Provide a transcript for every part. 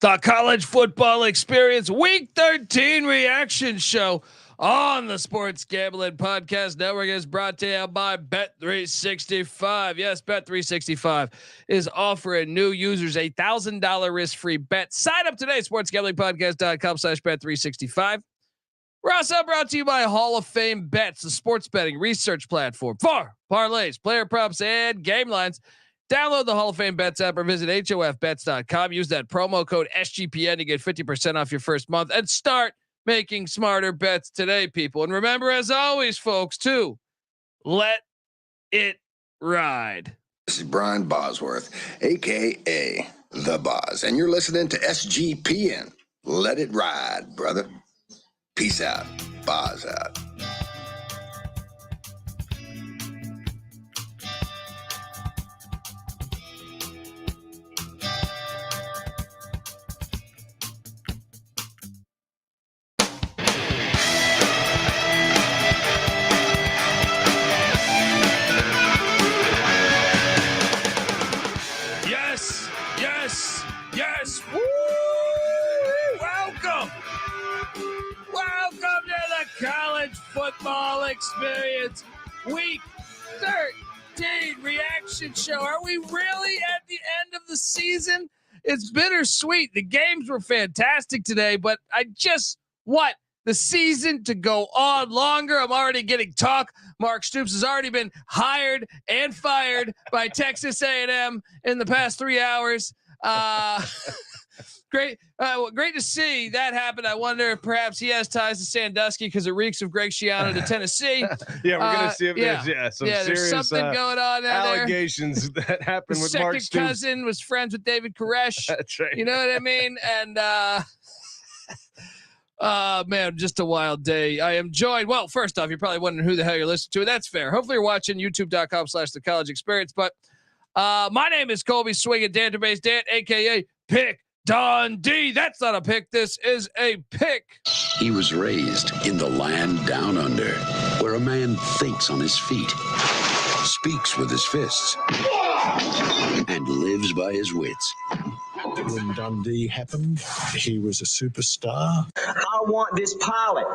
The college football experience week 13 reaction show on the Sports Gambling Podcast Network is brought to you by Bet365. Yes, Bet365 is offering new users $1,000 risk-free bet. Sign up today, sportsgamblingpodcast.com/Bet365. We're also brought to you by Hall of Fame Bets, the sports betting research platform for parlays, player props, and game lines. Download the Hall of Fame Bets app or visit HOFBets.com. Use that promo code SGPN to get 50% off your first month and start making smarter bets today, people. And remember, as always, folks, too, let it ride. This is Brian Bosworth, a.k.a. The Boz, and you're listening to SGPN. Let it ride, brother. Peace out. Boz out. Yes. Woo! Welcome to the college football experience week 13 reaction show. Are we really at the end of the season? It's bittersweet. The games were fantastic today, but I just want the season to go on longer. I'm already getting talk. Mark Stoops has already been hired and fired by Texas A&M in the past 3 hours. Great to see that happen. I wonder if perhaps he has ties to Sandusky because it reeks of Greg Schiano to Tennessee. Yeah, we're gonna see if there's some there's serious something going on there. Allegations that happened with Mark Stoops. Second cousin was friends with David Koresh. That's right. You know what I mean? And man, just a wild day. I am joined. Well, first off, you're probably wondering who the hell you're listening to. That's fair. Hopefully you're watching youtube.com/the college experience. But my name is Colby Swinging Danterbase Dan, aka Pick Dundee. That's not a pick. This is a pick. He was raised in the land down under, where a man thinks on his feet, speaks with his fists, and lives by his wits. When Dundee happened, he was a superstar. I want this pilot.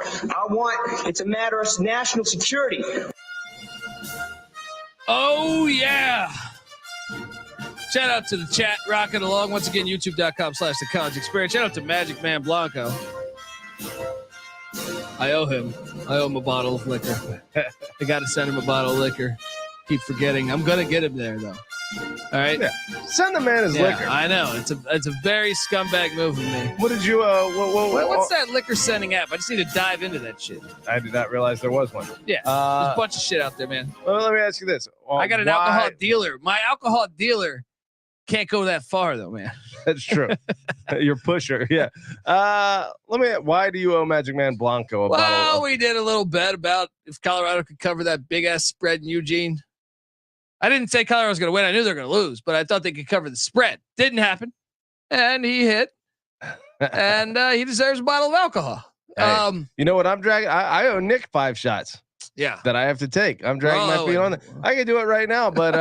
It's a matter of national security. Oh, yeah. Shout out to the chat, rocking along. Once again, youtube.com/the college experience. Shout out to Magic Man Blanco. I owe him a bottle of liquor. I got to send him a bottle of liquor. Keep forgetting. I'm going to get him there, though. All right. Yeah. Send the man his liquor. I know. It's a very scumbag move of me. What did you what's that liquor sending app? I just need to dive into that shit. I did not realize there was one. Yeah. There's a bunch of shit out there, man. Well, let me ask you this. I got an alcohol dealer. My alcohol dealer can't go that far though, man. That's true. Your pusher. Yeah. Why do you owe Magic Man Blanco a bottle? Well, we did a little bet about if Colorado could cover that big ass spread in Eugene. I didn't say Colorado was going to win. I knew they were going to lose, but I thought they could cover the spread. Didn't happen. And he hit. And he deserves a bottle of alcohol. Hey, you know what I'm dragging? I owe Nick 5 shots. Yeah. That I have to take. I'm dragging my feet on it. I can do it right now, but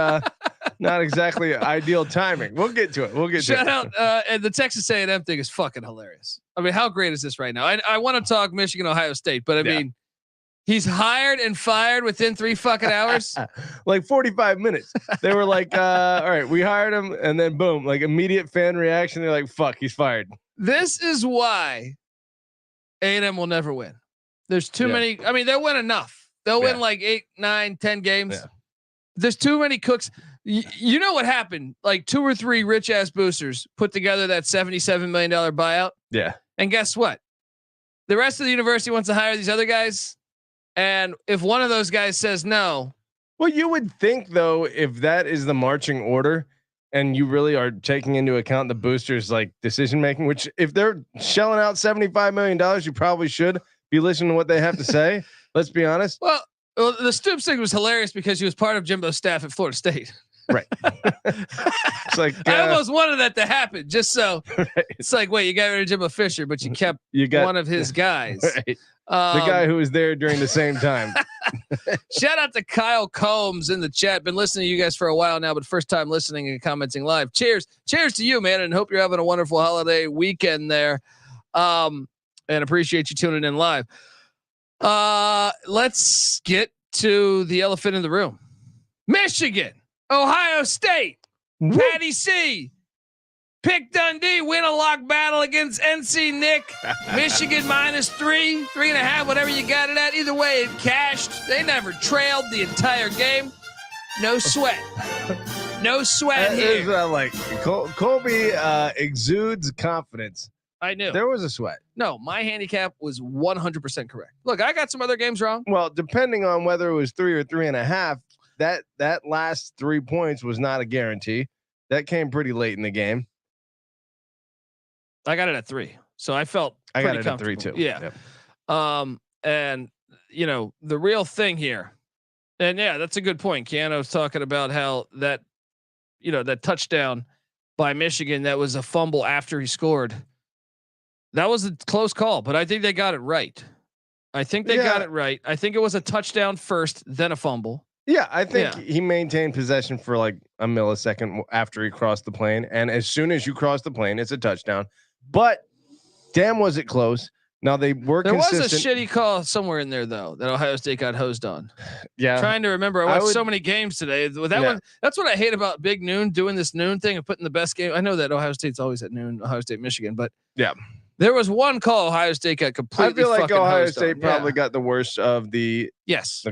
not exactly ideal timing. We'll get to it. Shout out. And the Texas A&M thing is fucking hilarious. I mean, how great is this right now? I want to talk Michigan, Ohio State, but I mean, he's hired and fired within 3 fucking hours. Like 45 minutes. They were like, all right, we hired him. And then boom, like immediate fan reaction. They're like, fuck, he's fired. This is why A&M will never win. There's too many. I mean, they'll win enough. They'll win like 8, 9, 10 games. Yeah. There's too many cooks. You know what happened? Like 2 or 3 rich ass boosters put together that $77 million buyout. Yeah. And guess what? The rest of the university wants to hire these other guys. And if one of those guys says no. Well, you would think though, if that is the marching order and you really are taking into account the boosters like decision making, which if they're shelling out $75 million, you probably should be listening to what they have to say. Let's be honest. Well, the Stoops thing was hilarious because he was part of Jimbo's staff at Florida State. Right. It's like I almost wanted that to happen, just so. right. It's like, wait, you got rid of Jimbo Fisher, but you kept one of his guys. Right. The guy who was there during the same time. Shout out to Kyle Combs in the chat. Been listening to you guys for a while now, but first time listening and commenting live. Cheers to you, man, and hope you're having a wonderful holiday weekend there. And appreciate you tuning in live. Let's get to the elephant in the room. Michigan, Ohio State, Patty C. Pick Dundee, win a lock battle against NC Nick. Michigan -3.5, whatever you got it at. Either way, it cashed. They never trailed the entire game. No sweat. No sweat here. Like Colby exudes confidence. I knew. There was a sweat. No, my handicap was 100% correct. Look, I got some other games wrong. Well, depending on whether it was 3 or 3.5, that last 3 points was not a guarantee. That came pretty late in the game. I got it at 3, so I felt I got it at 3 too. Yeah. Yep. And you know the real thing here, and yeah, that's a good point. Keanu's talking about how that, you know, that touchdown by Michigan that was a fumble after he scored. That was a close call, but I think they got it right. I think they got it right. I think it was a touchdown first, then a fumble. Yeah, I think he maintained possession for like a millisecond after he crossed the plane, and as soon as you cross the plane, it's a touchdown. But damn, was it close? Now they were consistent. Was a shitty call somewhere in there though that Ohio State got hosed on. Yeah, trying to remember. I watched so many games today. With that one, that's what I hate about Big Noon doing this noon thing and putting the best game. I know that Ohio State's always at noon, Ohio State, Michigan, but yeah, there was one call Ohio State got completely. I feel like Ohio State on. probably got the worst of the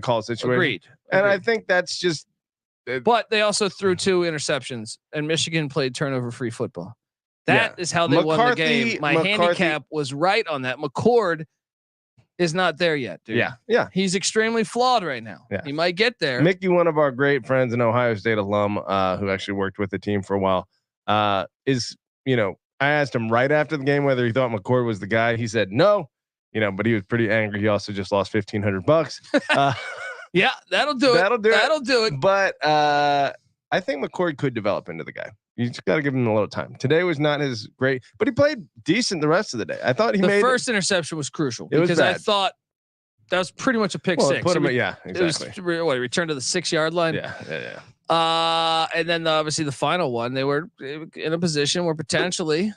call situation. Agreed. And I think that's just. But they also threw 2 interceptions, and Michigan played turnover-free football. That is how they won the game. My handicap was right on that. McCord is not there yet, dude. Yeah. He's extremely flawed right now. Yeah. He might get there. Mickey, one of our great friends, an Ohio State alum, who actually worked with the team for a while, is, you know, I asked him right after the game whether he thought McCord was the guy. He said no, you know, but he was pretty angry. He also just lost $1,500. Yeah, that'll do it. But I think McCord could develop into the guy. You just got to give him a little time. Today was not his great, but he played decent the rest of the day. I thought the first interception was crucial because I thought that was pretty much a pick six. Put him exactly. It was what, returned to the 6-yard line. Yeah. And then obviously the final one, they were in a position where potentially,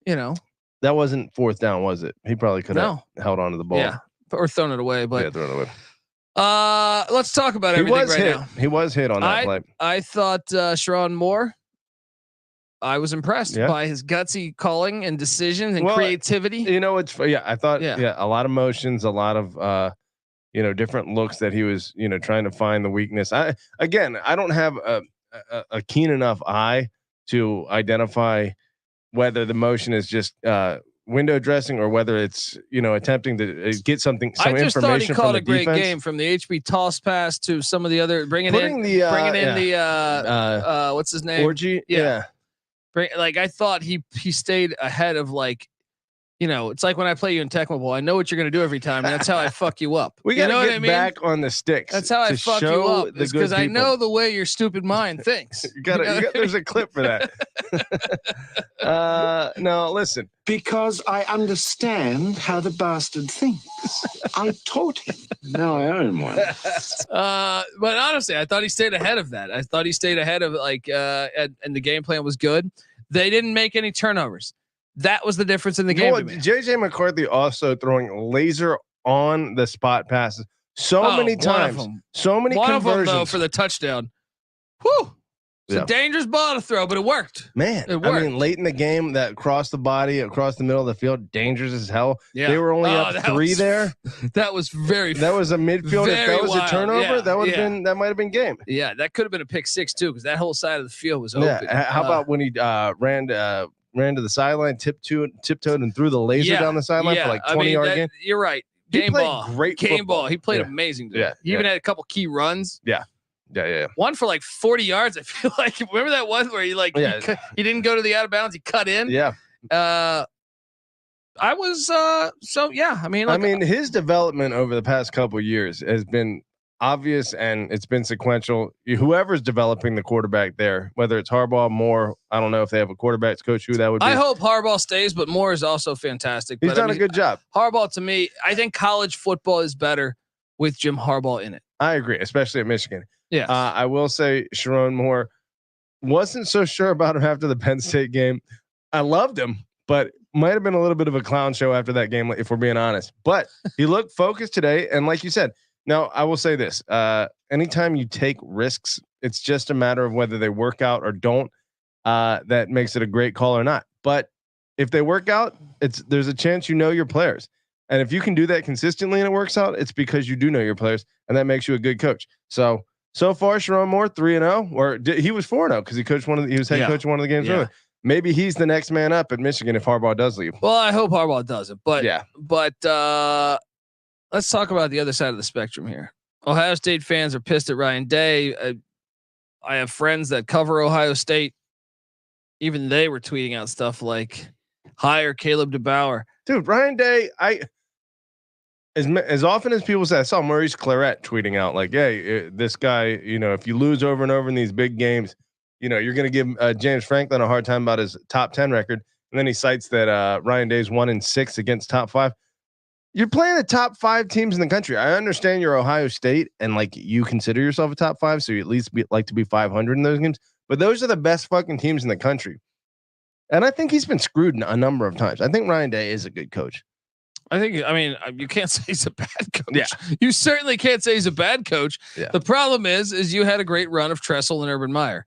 you know, that wasn't 4th down, was it? He probably could have held on to the ball, or thrown it away. But thrown it away. Let's talk about everything now. He was hit on that play. I thought Sharon Moore. I was impressed by his gutsy calling and decisions and creativity. You know, I thought a lot of motions, a lot of different looks that he was, trying to find the weakness. I don't have a keen enough eye to identify whether the motion is just window dressing or whether it's attempting to get some information. I just thought he called a great game from the HB toss pass to some of the other bringing in what's his name? Orgy. Like I thought he stayed ahead of it's like when I play you in Tecmo Bowl. I know what you're going to do every time, and that's how I fuck you up. We got to get back on the sticks. That's how I fuck you up. Because I know the way your stupid mind thinks. There's a clip for that. No, listen. Because I understand how the bastard thinks. I taught him. Now I own one. But honestly, I thought he stayed ahead of that. I thought he stayed ahead of and the game plan was good. They didn't make any turnovers. That was the difference in the game. JJ McCarthy also throwing laser on the spot passes many times. So many one conversions. of them, though, for the touchdown. Whew. It's a dangerous ball to throw, but it worked. Man, it worked. I mean, late in the game, that crossed the body, across the middle of the field, dangerous as hell. Yeah. They were only up 3 there. That was that was a midfield. If that was wild. A turnover, that would have been might have been game. Yeah, that could have been a pick 6 too, because that whole side of the field was open. Yeah. How about when he ran to the sideline, tiptoed and threw the laser down the sideline for like 20-yard game? You're right. Game ball. Great game football. Ball. He played amazing. Dude. Yeah. He even had a couple key runs. Yeah. One for like 40 yards. I feel like remember that one where he he didn't go to the out of bounds. He cut in. Yeah. I was I mean, his development over the past couple of years has been obvious and it's been sequential. Whoever's developing the quarterback there, whether it's Harbaugh, Moore, I don't know if they have a quarterbacks coach who that would be. I hope Harbaugh stays, but Moore is also fantastic. He's done a good job. Harbaugh, to me, I think college football is better with Jim Harbaugh in it. I agree, especially at Michigan. Yeah. I will say Sharon Moore wasn't so sure about him after the Penn State game. I loved him, but might have been a little bit of a clown show after that game, if we're being honest. But he looked focused today. And like you said, now I will say this, anytime you take risks, it's just a matter of whether they work out or don't. That makes it a great call or not. But if they work out, there's a chance you know your players. And if you can do that consistently and it works out, it's because you do know your players, and that makes you a good coach. So far, Sharon Moore 3-0, or he was 4-0 because he was head coach of one of the games. Earlier. Maybe he's the next man up at Michigan if Harbaugh does leave. Well, I hope Harbaugh doesn't. But let's talk about the other side of the spectrum here. Ohio State fans are pissed at Ryan Day. I have friends that cover Ohio State. Even they were tweeting out stuff like hire Caleb DeBauer. Dude, Ryan Day, as often as people say, I saw Maurice Claret tweeting out like, hey, this guy, if you lose over and over in these big games, you're going to give James Franklin a hard time about his top 10 record. And then he cites that Ryan Day's 1-6 against top 5. You're playing the top 5 teams in the country. I understand you're Ohio State and like you consider yourself a top 5. So you at least like to be 500 in those games, but those are the best fucking teams in the country. And I think he's been screwed a number of times. I think Ryan Day is a good coach. I mean, you can't say he's a bad coach. Yeah. You certainly can't say he's a bad coach. Yeah. The problem is you had a great run of Tressel and Urban Meyer.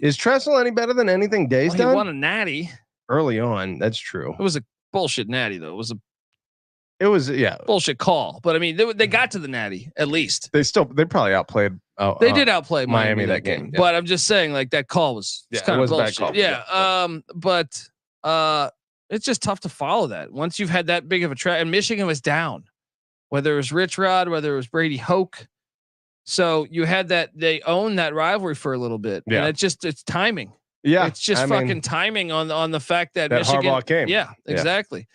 Is Tressel any better than anything Day's done? He won a natty early on. That's true. It was a bullshit natty though. It was bullshit call. But I mean, they got to the natty at least. They probably outplayed. They did outplay Miami that game. Yeah. But I'm just saying, like that call was kind of bullshit. Call. Yeah. But it's just tough to follow that once you've had that big of a track. And Michigan was down, whether it was Rich Rod, whether it was Brady Hoke. So you had that they own that rivalry for a little bit. Yeah. And it's timing. Yeah. It's just fucking timing on the fact that Michigan Harbaugh came. Yeah, exactly.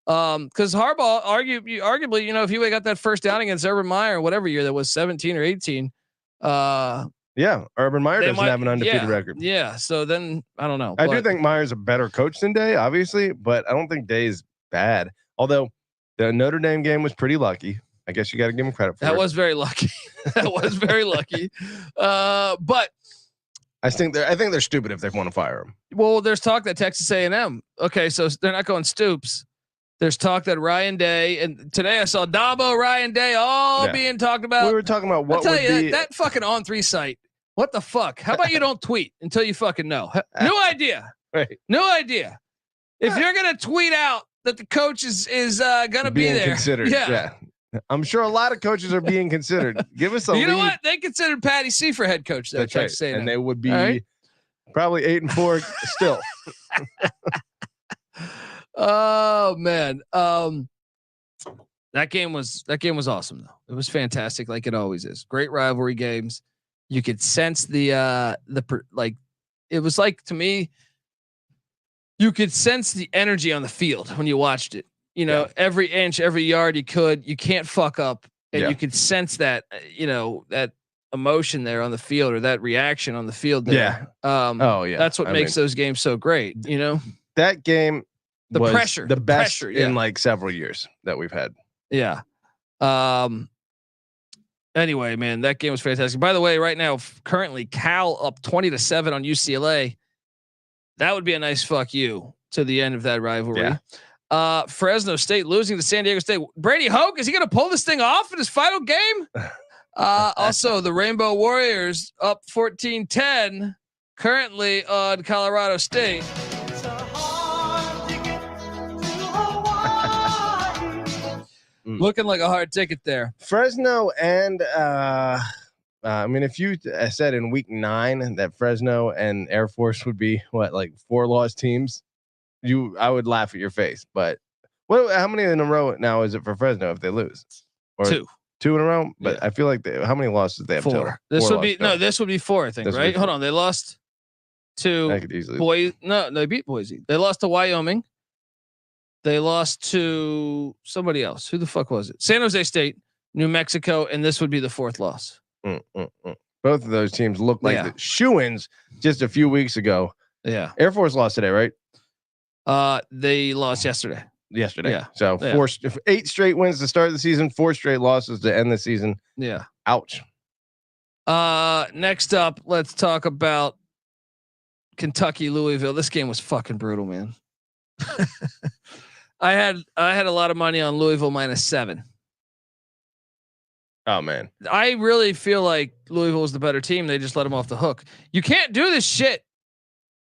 Because Harbaugh arguably, if you got that first down against Urban Meyer, whatever year that was 17 or 18. Urban Meyer doesn't have an undefeated record. Yeah. So then I don't know. I do think Meyer's a better coach than Day, obviously, but I don't think Day's bad. Although the Notre Dame game was pretty lucky. I guess you got to give him credit for that. It Was very lucky. That was very lucky. But I think they're stupid if they want to fire him. Well, there's talk that Texas A&M. Okay, so they're not going Stoops. There's talk that Ryan Day, and today I saw Dabo, Ryan Day, being talked about. We were talking about what would be that fucking On3 site. What the fuck? How about you don't tweet until you fucking know? No idea. Right. No idea. If you're gonna tweet out that the coach is gonna be there, considered. Yeah. I'm sure a lot of coaches are being considered. Give us a You know what? They considered Patty C for head coach there. That's right. And they would be probably 8-4 still. Oh man. That game was awesome though. It was fantastic, like it always is. Great rivalry games. You could sense it was like, to me, you could sense the energy on the field when you watched it. Every inch, every yard you can't fuck up. And you could sense that, that emotion there on the field or that reaction on the field there. Yeah. That's what makes those games so great. That game, was pressure, the best in like several years that we've had. Yeah. Anyway, man, that game was fantastic. By the way, right now, currently Cal up 20-7 on UCLA. That would be a nice fuck you to the end of that rivalry. Yeah. Fresno State losing to San Diego State. Brady Hoke, is he going to pull this thing off in his final game? Also, the Rainbow Warriors up 14-10 currently on Colorado State. Looking like a hard ticket there. Fresno and if you said in week 9 that Fresno and Air Force would be like 4 lost teams, I would laugh at your face. But how many in a row now is it for Fresno if they lose? Or 2 in a row. But I feel like how many losses they have? 4. This would be 4. I think. Right? Hold on. They lost to Boise. No, they beat Boise. They lost to Wyoming. They lost to somebody else. Who the fuck was it? San Jose State. New Mexico, and this would be the 4th loss. Both of those teams look like the shoo-ins just a few weeks ago. Yeah. Air Force lost today, right? They lost yesterday. Yeah. So 8 straight wins to start the season, 4 straight losses to end the season. Yeah. Ouch. Next up, let's talk about Kentucky, Louisville. This game was fucking brutal, man. I had a lot of money on Louisville -7. Oh man. I really feel like Louisville was the better team. They just let them off the hook. You can't do this shit.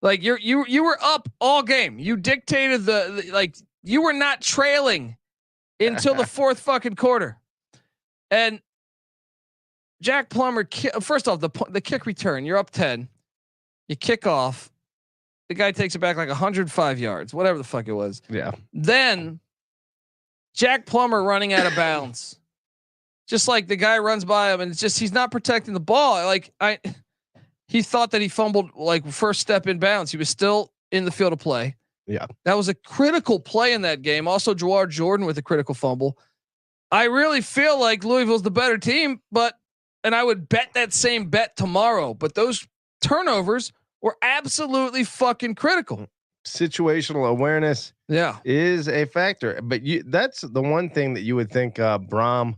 Like you were up all game. You dictated the you were not trailing until the 4th fucking quarter. And Jack Plummer, first off, the kick return, you're up 10. You kick off. The guy takes it back like 105 yards, whatever the fuck it was. Yeah. Then Jack Plummer running out of bounds. Just like the guy runs by him and it's just, he's not protecting the ball. He thought that he fumbled like first step in bounds. He was still in the field of play. Yeah. That was a critical play in that game. Also Jawar Jordan with a critical fumble. I really feel like Louisville's the better team, and I would bet that same bet tomorrow, but those turnovers were absolutely fucking critical. Situational awareness is a factor, but that's the one thing that you would think Braum,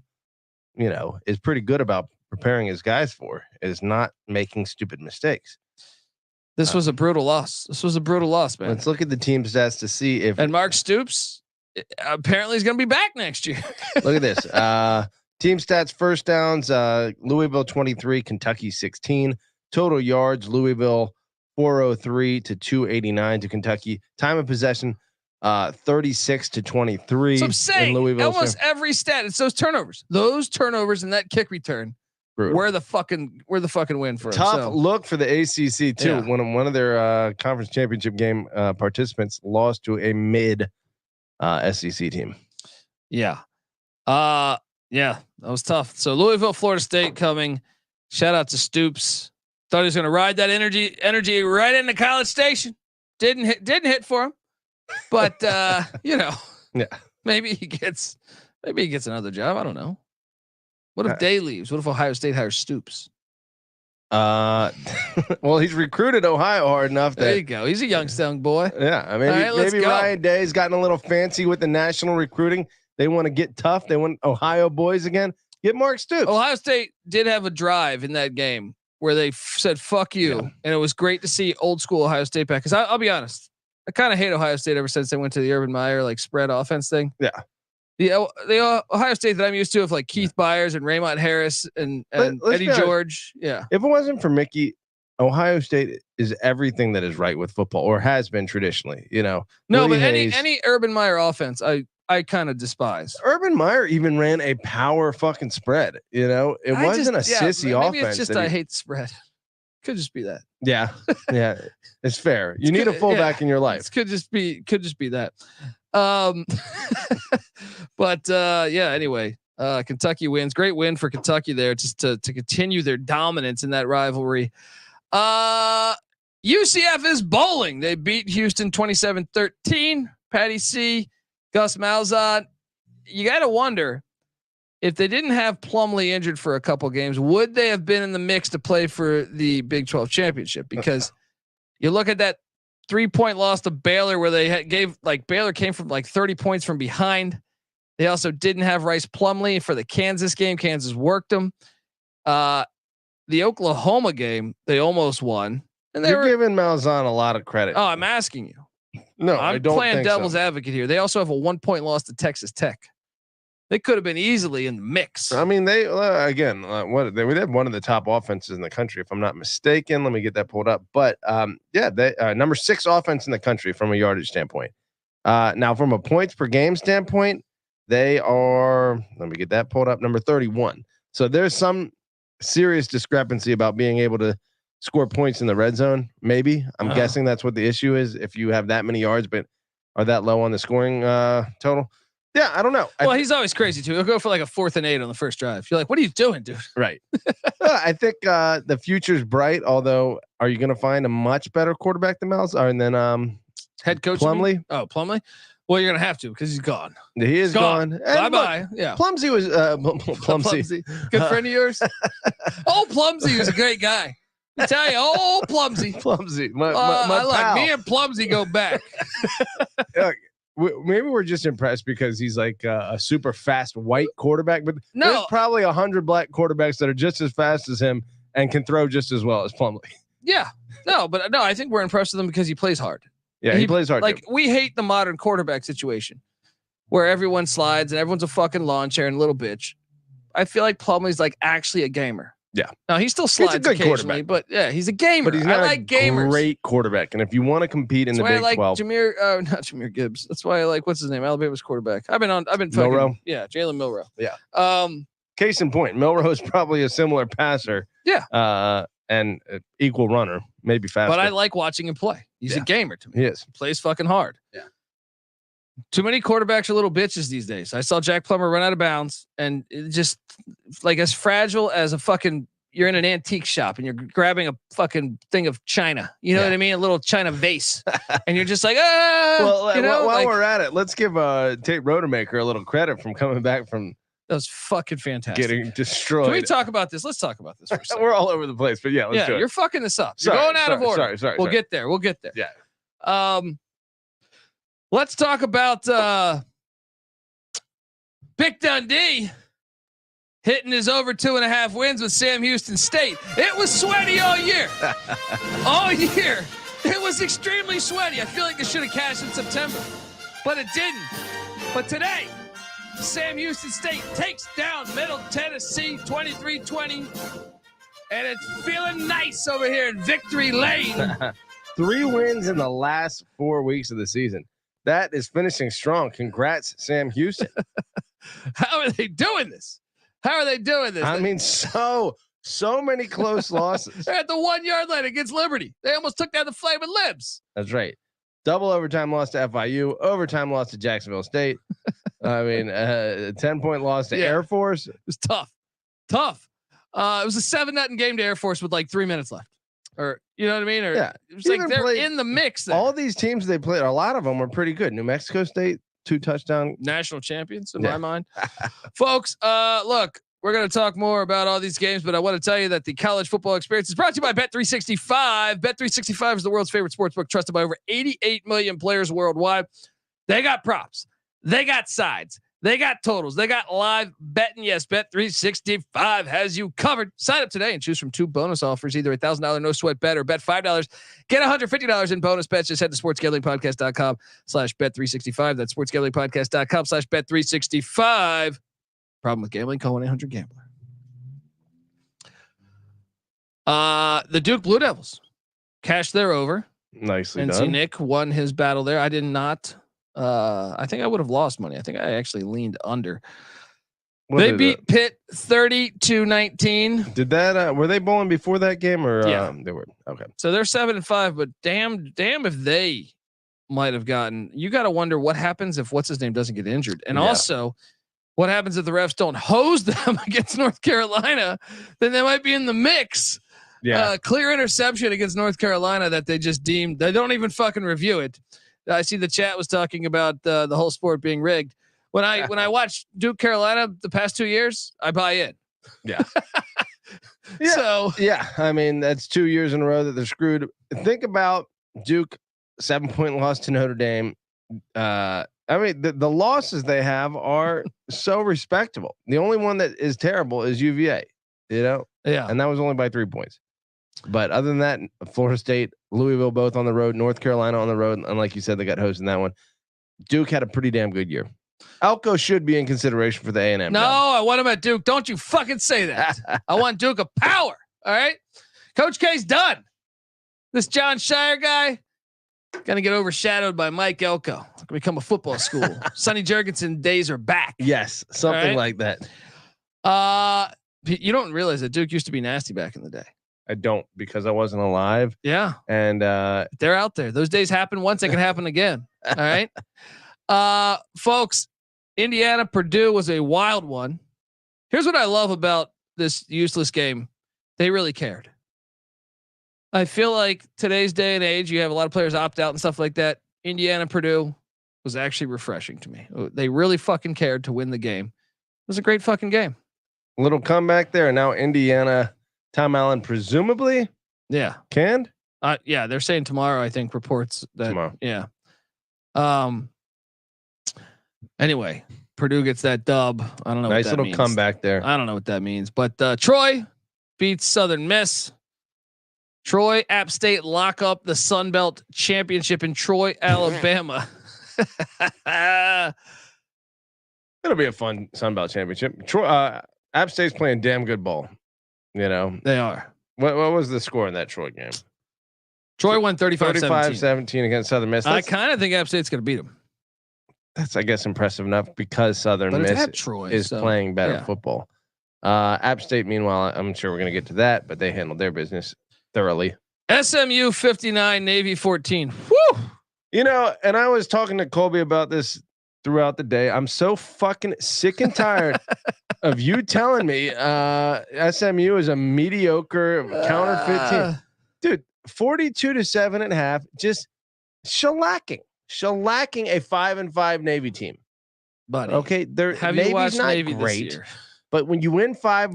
is pretty good about preparing his guys for, is not making stupid mistakes. This was a brutal loss. Man. Let's look at the team stats to see if. And Mark Stoops apparently is going to be back next year. Look at this. Team stats: first downs, Louisville 23, Kentucky 16. Total yards, Louisville 403 to 289 to Kentucky. Time of possession, 36 to 23. So I'm saying Louisville, almost every stat. It's those turnovers and that kick return. Brutal. Where the fucking win for tough look for the ACC too. Yeah. One of their conference championship game participants lost to a mid SEC team. Yeah. Yeah, that was tough. So Louisville, Florida State coming. Shout out to Stoops. Thought he was going to ride that energy right into College Station. Didn't hit for him, but yeah. Maybe he gets another job. I don't know. What if Day leaves? What if Ohio State hires Stoops? Well, he's recruited Ohio hard enough. There you go. He's a young boy. Yeah, I mean, maybe Ryan Day's gotten a little fancy with the national recruiting. They want to get tough. They want Ohio boys again. Get Mark Stoops. Ohio State did have a drive in that game where they said "fuck you," and it was great to see old school Ohio State back. Because I'll be honest, I kind of hate Ohio State ever since they went to the Urban Meyer spread offense thing. Yeah. The Ohio State that I'm used to of Keith Byers and Raymond Harris and Eddie George. Yeah. If it wasn't for Mickey, Ohio State is everything that is right with football, or has been traditionally, No, Willie but Hayes, any Urban Meyer offense, I kind of despise. Urban Meyer even ran a power fucking spread. It wasn't a sissy offense. Maybe it's just I hate the spread. Could just be that. Yeah. Yeah. It's fair. You need a fullback in your life. Could just be that. But anyway, Kentucky wins. Great win for Kentucky there, just to continue their dominance in that rivalry. UCF is bowling. They beat Houston 27-13. Patty C, Gus Malzahn. You got to wonder if they didn't have Plumlee injured for a couple games, would they have been in the mix to play for the Big 12 championship? Because you look at that 3-point loss to Baylor where they Baylor came from 30 points from behind. They also didn't have Rice Plumlee for the Kansas game. Kansas worked them. The Oklahoma game, they almost won. And You're giving Malzahn a lot of credit. Oh, I'm asking you. No, I'm I don't playing think devil's advocate here. They also have a 1-point loss to Texas Tech. They could have been easily in the mix. I mean, they we had one of the top offenses in the country, if I'm not mistaken. Let me get that pulled up. But they number 6 offense in the country from a yardage standpoint. Now, from a points per game standpoint, they are. Let me get that pulled up. Number 31. So there's some serious discrepancy about being able to score points in the red zone. Maybe I'm guessing that's what the issue is. If you have that many yards, but are that low on the scoring total? Yeah, I don't know. Well, he's always crazy too. He'll go for a 4th and 8 on the first drive. You're like, what are you doing, dude? Right. I think the future's bright. Although, are you going to find a much better quarterback than Malzahn? And then head coach Plumlee? Oh, Plumlee. Well, you're gonna have to because he's gone. He is gone. Bye bye. Yeah. Plumsy was Plumsy. Good friend of yours. Oh, Plumsy was a great guy. I tell you, oh, Plumsy. Plumsy. My I like pal. me and Plumsy go back. Maybe we're just impressed because he's like a super fast white quarterback, but No. there's probably 100 black quarterbacks that are just as fast as him and can throw just as well as Plumlee. Yeah. No, but no, I think we're impressed with him because he plays hard. Yeah, he plays hard. Like too. we hate the modern quarterback situation where everyone slides and everyone's a fucking lawn chair and a little bitch. I feel like Plumlee's like actually a gamer. Yeah. Now he still slides He's a good occasionally, but yeah, he's a gamer. But he's not I like a gamers. great quarterback. And if you want to compete in That's the why Big I like 12, not Jameer Gibbs. That's why I like what's his name, Alabama's quarterback. I've been fucking Milroe? Yeah, Jalen Milroe. Yeah. Case in point, Milroe is probably a similar passer. Yeah. And equal runner, maybe faster. But I like watching him play. He's a gamer to me. He is. He plays fucking hard. Yeah. Too many quarterbacks are little bitches these days. I saw Jack Plummer run out of bounds and it just like as fragile as a fucking, you're in an antique shop and you're grabbing a fucking thing of China. You know what I mean? A little China vase. And you're just like, Well, you know, while like, we're at it, let's give Tate Rodemaker a little credit from coming back from that was fucking fantastic. getting destroyed. Can we talk about this? Let's talk about this for a second. We're all over the place, but yeah, let's do it. You're fucking this up. Sorry, you're going out of order. Sorry. We'll get there. We'll get there. Yeah. Let's talk about Big Dundee hitting his over 2.5 wins with Sam Houston State. It was sweaty all year. All year. It was extremely sweaty. I feel like it should have cashed in September, but it didn't. But today, Sam Houston State takes down Middle Tennessee 23-20. And it's feeling nice over here in Victory Lane. 3 wins in the last 4 weeks of the season. That is finishing strong. Congrats, Sam Houston. How are they doing this? I mean, so many close losses. They're at the 1 yard line against Liberty. They almost took down the Flaming Libs. That's right. Double overtime loss to FIU. Overtime loss to Jacksonville State. I mean, 10-point loss to Air Force. It was tough. It was a 7-0 game to Air Force with like 3 minutes left. Or you know what I mean? Or yeah, it was like they're in the mix there. All these teams they played, a lot of them were pretty good. New Mexico State, 2 touchdown national champions in my mind. Folks, look, we're going to talk more about all these games, but I want to tell you that the college football experience is brought to you by Bet365. Bet365 is the world's favorite sportsbook, trusted by over 88 million players worldwide. They got props. They got sides. They got totals. They got live betting. Yes, Bet365 has you covered. Sign up today and choose from 2 bonus offers, either $1,000 no sweat bet or bet $5. Get $150 in bonus bets. Just head to sportsgamblingpodcast.com/bet365. That's sportsgamblingpodcast.com/bet365. Problem with gambling? Call 1-800-GAMBLER. The Duke Blue Devils cashed their over. Nicely NC done. Nick won his battle there. I did not. I think I would have lost money. I think I actually leaned under. They beat Pitt 30-19. Did that? Were they bowling before that game, or they were? Okay. So they're 7-5, but damn if they might have gotten. You got to wonder what happens if what's his name doesn't get injured, and also what happens if the refs don't hose them against North Carolina. Then they might be in the mix. Yeah. Clear interception against North Carolina that they just deemed. They don't even fucking review it. I see the chat was talking about the whole sport being rigged. When I watch Duke Carolina the past 2 years, I buy in. Yeah. So I mean, that's 2 years in a row that they're screwed. Think about Duke 7-point loss to Notre Dame. I mean, the losses they have are so respectable. The only one that is terrible is UVA, and that was only by 3 points. But other than that, Florida State, Louisville, both on the road, North Carolina on the road. And like you said, they got hosted in that one. Duke had a pretty damn good year. Elko should be in consideration for the A&M. No, job. I want him at Duke. Don't you fucking say that. I want Duke of power. All right. Coach K's done. This John Shire guy going to get overshadowed by Mike Elko. Going to become a football school. Sonny Jurgensen days are back. Yes. Something like that. You don't realize that Duke used to be nasty back in the day. I don't, because I wasn't alive. Yeah. And they're out there. Those days happen once, they can happen again. All right. Folks, Indiana, Purdue was a wild one. Here's what I love about this useless game. They really cared. I feel like today's day and age, you have a lot of players opt out and stuff like that. Indiana, Purdue, was actually refreshing to me. They really fucking cared to win the game. It was a great fucking game. Little comeback there. And now Indiana, Tom Allen, presumably canned. Yeah. They're saying tomorrow, I think reports that tomorrow. Yeah. Anyway, Purdue gets that dub. I don't know. Nice what that little means. comeback there. I don't know what that means, but Troy beats Southern Miss. Troy, App State lock up the Sun Belt Championship in Troy, Alabama. It'll be a fun Sun Belt Championship. Troy, App State's playing damn good ball. You know they are. What was the score in that Troy game? Troy won 35-17 against Southern Miss. I kind of think App State's going to beat them. That's, I guess, impressive enough because Southern Miss is playing better football. App State, meanwhile, I'm sure we're going to get to that, but they handled their business thoroughly. SMU 59, Navy 14. Woo! You know, and I was talking to Colby about this throughout the day. I'm so fucking sick and tired of you telling me SMU is a mediocre counterfeit team. Dude, 42-7.5, just shellacking a 5-5 Navy team. Buddy. Okay, have Navy's you watched not Navy great, this year? but when you win 5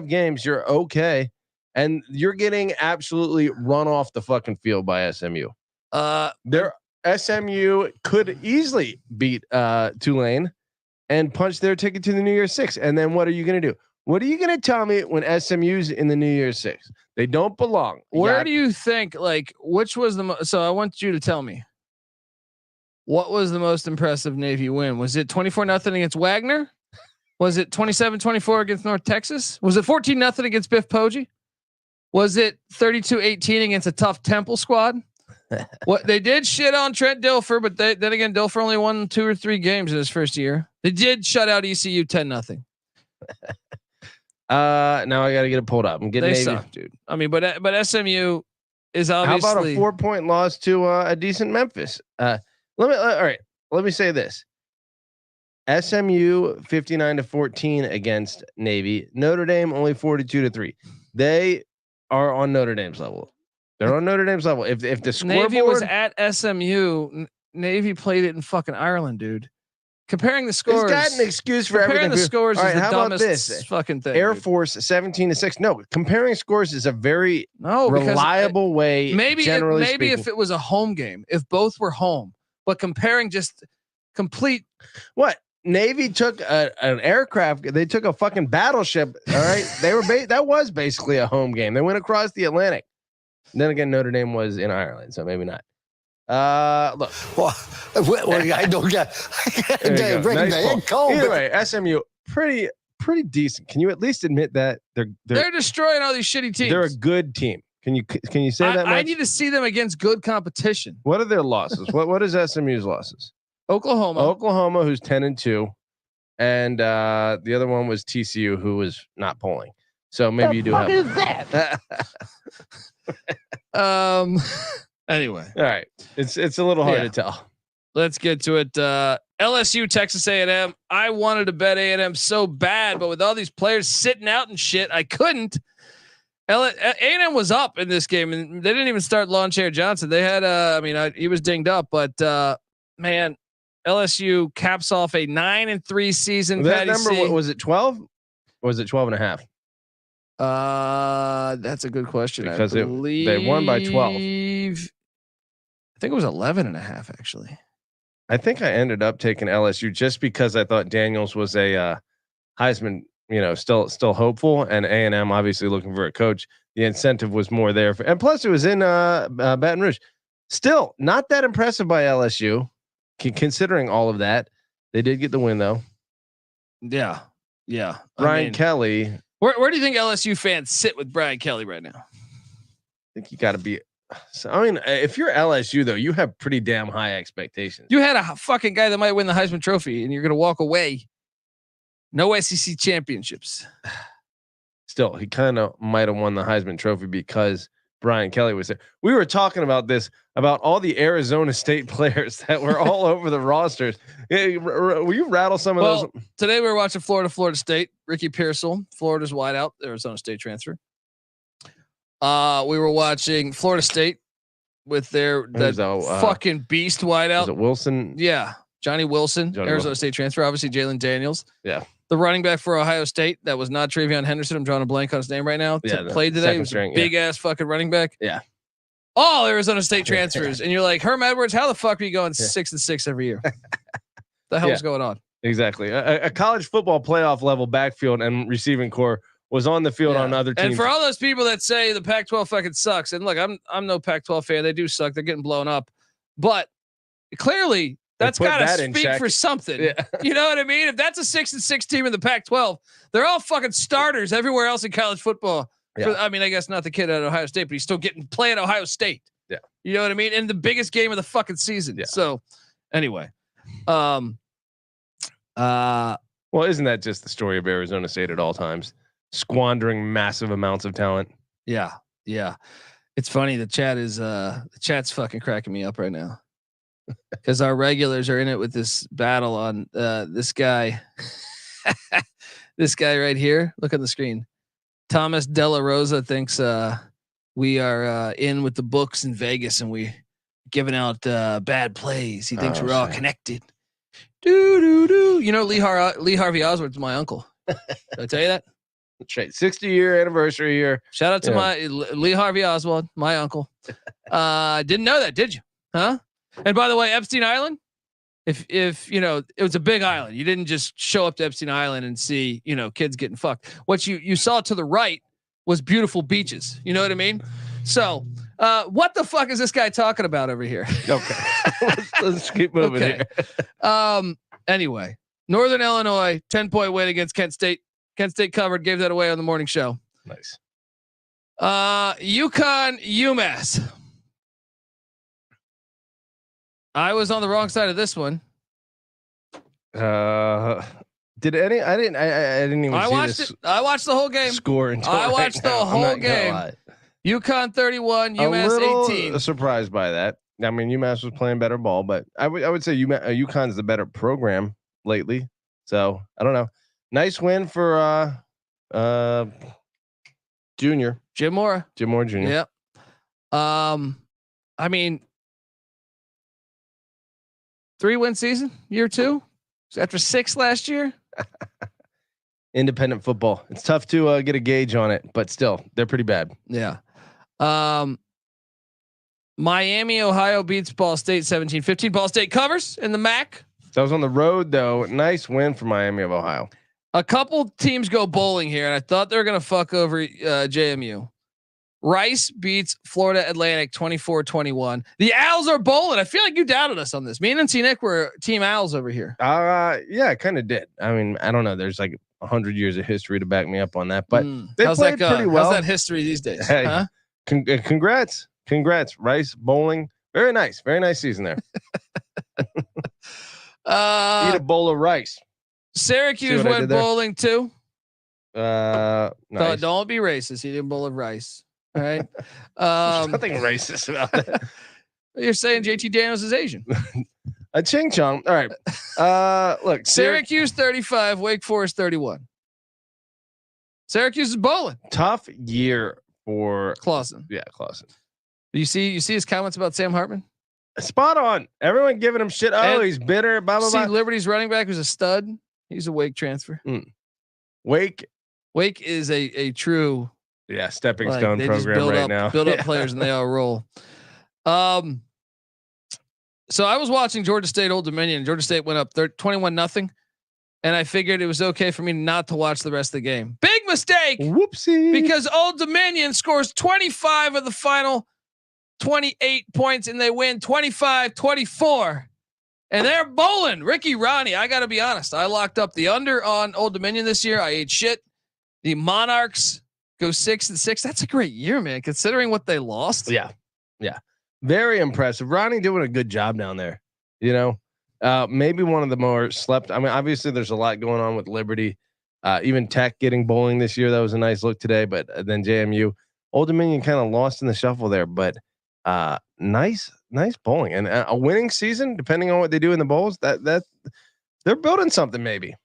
games, you're okay. And you're getting absolutely run off the fucking field by SMU. SMU could easily beat Tulane and punch their ticket to the New Year's Six. And then what are you going to do? What are you going to tell me when SMU's in the New Year's Six? They don't belong. Where do you think, which was the so I want you to tell me. What was the most impressive Navy win? Was it 24-0 against Wagner? Was it 27-24 against North Texas? Was it 14-0 against Biff Poggi? Was it 32-18 against a tough Temple squad? What they did shit on Trent Dilfer, but then again, Dilfer only won 2 or 3 games in his first year. They did shut out ECU 10-0. Now I got to get it pulled up. I'm getting they suck, dude. I mean, but SMU is obviously. How about a 4-point loss to a decent Memphis? All right. Let me say this. SMU 59-14 against Navy. Notre Dame only 42-3. They are on Notre Dame's level. They're on Notre Dame's level. If the scoreboard Navy was at SMU, Navy played it in fucking Ireland, dude. Comparing the scores, he's got an excuse for everything. Comparing the scores All right, is the how dumbest about this? Fucking thing. Air dude. Force 17-6. No, comparing scores is a very reliable way. Maybe speaking. if it was a home game, if both were home, but comparing just complete. What? Navy took an aircraft. They took a fucking battleship. All right, they were that was basically a home game. They went across the Atlantic. And then again, Notre Dame was in Ireland, so maybe not. Look. I don't get. Nice either way, SMU pretty decent. Can you at least admit that they're destroying all these shitty teams? They're a good team. Can you say that much? I need to see them against good competition. What are their losses? what is SMU's losses? Oklahoma, who's 10-2, and the other one was TCU, who was not polling. So maybe you do have. What is that? Anyway, all right. It's a little hard to tell. Let's get to it. LSU, Texas A&M. I wanted to bet A&M so bad, but with all these players sitting out and shit, I couldn't. A&M was up in this game, and they didn't even start Lawn Chair Johnson. They had, he was dinged up, but man, LSU caps off a 9-3 season. That number, what was it, 12? Or was it 12.5? That's a good question. Because they won by 12. I think it was 11.5 actually. I think I ended up taking LSU just because I thought Daniels was a Heisman, still hopeful, and A&M obviously looking for a coach. The incentive was more there, and plus it was in Baton Rouge. Still not that impressive by LSU, considering all of that. They did get the win though. Yeah. Brian Kelly. Where do you think LSU fans sit with Brian Kelly right now? I think you got to be. So, I mean, if you're LSU though, you have pretty damn high expectations. You had a fucking guy that might win the Heisman Trophy, and you're going to walk away. No SEC championships. Still, he kind of might have won the Heisman Trophy because Brian Kelly was there. We were talking about this, about all the Arizona State players that were all over the rosters. Will you rattle some of those? Today we were watching Florida State. Ricky Pearsall, Florida's wideout, Arizona State transfer. We were watching Florida State. with their fucking beast wideout. Was it Wilson? Yeah, Johnny Wilson, Arizona State transfer. Obviously, Jalen Daniels. Yeah. The running back for Ohio State that was not Travion Henderson. I'm drawing a blank on his name right now. Yeah, played today. He was a big ass fucking running back. Yeah. All Arizona State transfers, and you're like, Herm Edwards, how the fuck are you going 6-6 every year? The hell is going on? Exactly. A college football playoff level backfield and receiving core was on the field on other teams. And for all those people that say the Pac-12 fucking sucks, and look, I'm no Pac-12 fan. They do suck. They're getting blown up, but clearly that's got to speak for something. Yeah. You know what I mean? If that's a 6-6 team in the Pac-12, they're all fucking starters everywhere else in college football. Yeah. I mean, I guess not the kid at Ohio State, but he's still play at Ohio State. Yeah. You know what I mean? In the biggest game of the fucking season. Yeah. So anyway, well, isn't that just the story of Arizona State at all times, squandering massive amounts of talent? Yeah. Yeah. It's funny. The chat's fucking cracking me up right now because our regulars are in it with this battle on this guy, this guy right here. Look on the screen. Thomas Della Rosa thinks we are in with the books in Vegas and we giving out bad plays. He thinks we're all connected. You know, Lee Harvey Oswald's my uncle. Did I tell you that? That's right. 60-year anniversary here. Shout out to my Lee Harvey Oswald, my uncle. Didn't know that, did you? Huh? And by the way, Epstein Island, if you know, it was a big island. You didn't just show up to Epstein Island and see, you know, kids getting fucked. What you saw to the right was beautiful beaches. You know what I mean? So, what the fuck is this guy talking about over here? Okay. let's keep moving here. Anyway, Northern Illinois, 10-point win against Kent State. Kent State covered, gave that away on the morning show. Nice. UConn, UMass. I was on the wrong side of this one. Did any? I didn't even. I watched it. I watched the whole game. Score. I watched the whole game. UConn 31, UMass 18. Surprised by that. I mean, UMass was playing better ball, but I would say UConn's the better program lately. So I don't know. Nice win for junior Jim Mora Jr. Yep. I mean, 3-win season, year 2 after 6 last year. Independent football. It's tough to get a gauge on it, but still, they're pretty bad. Yeah. Miami, Ohio beats Ball State 17-15. Ball State covers in the MAC. So I was on the road though. Nice win for Miami of Ohio. A couple teams go bowling here, and I thought they were going to fuck over JMU. Rice beats Florida Atlantic 24-21. The Owls are bowling. I feel like you doubted us on this. Me and NC Nick were Team Owls over here. Yeah, I kind of did. I mean, I don't know. There's like 100 years of history to back me up on that, but they played pretty well. How's that history these days? Hey, huh? Congrats, Rice bowling. Very nice season there. Eat a bowl of rice. Syracuse went bowling too. Nice. Don't be racist. He did a bowl of rice. All right. There's nothing racist about that. You're saying JT Daniels is Asian. A ching chong. All right. Look, Syracuse 35, Wake Forest 31. Syracuse is bowling. Tough year for Clausen. Yeah, Clausen. You see his comments about Sam Hartman? Spot on. Everyone giving him shit. Oh, he's bitter. Blah blah blah. Liberty's running back was a stud. He's a Wake transfer. Wake is a true stepping stone program right now. Build up players and they all roll. So I was watching Georgia State Old Dominion. Georgia State went up 21-0, and I figured it was okay for me not to watch the rest of the game. Big mistake. Whoopsie. Because Old Dominion scores 25 of the final 28 points, and they win 25-24. And they're bowling. Ricky Ronnie, I got to be honest. I locked up the under on Old Dominion this year. I ate shit. The Monarchs go 6-6. That's a great year, man, considering what they lost. Yeah. Very impressive. Ronnie doing a good job down there. You know, maybe one of the more slept. I mean, obviously there's a lot going on with Liberty. Even Tech getting bowling this year. That was a nice look today. But then JMU, Old Dominion kind of lost in the shuffle there. But nice bowling and a winning season, depending on what they do in the bowls. That they're building something maybe.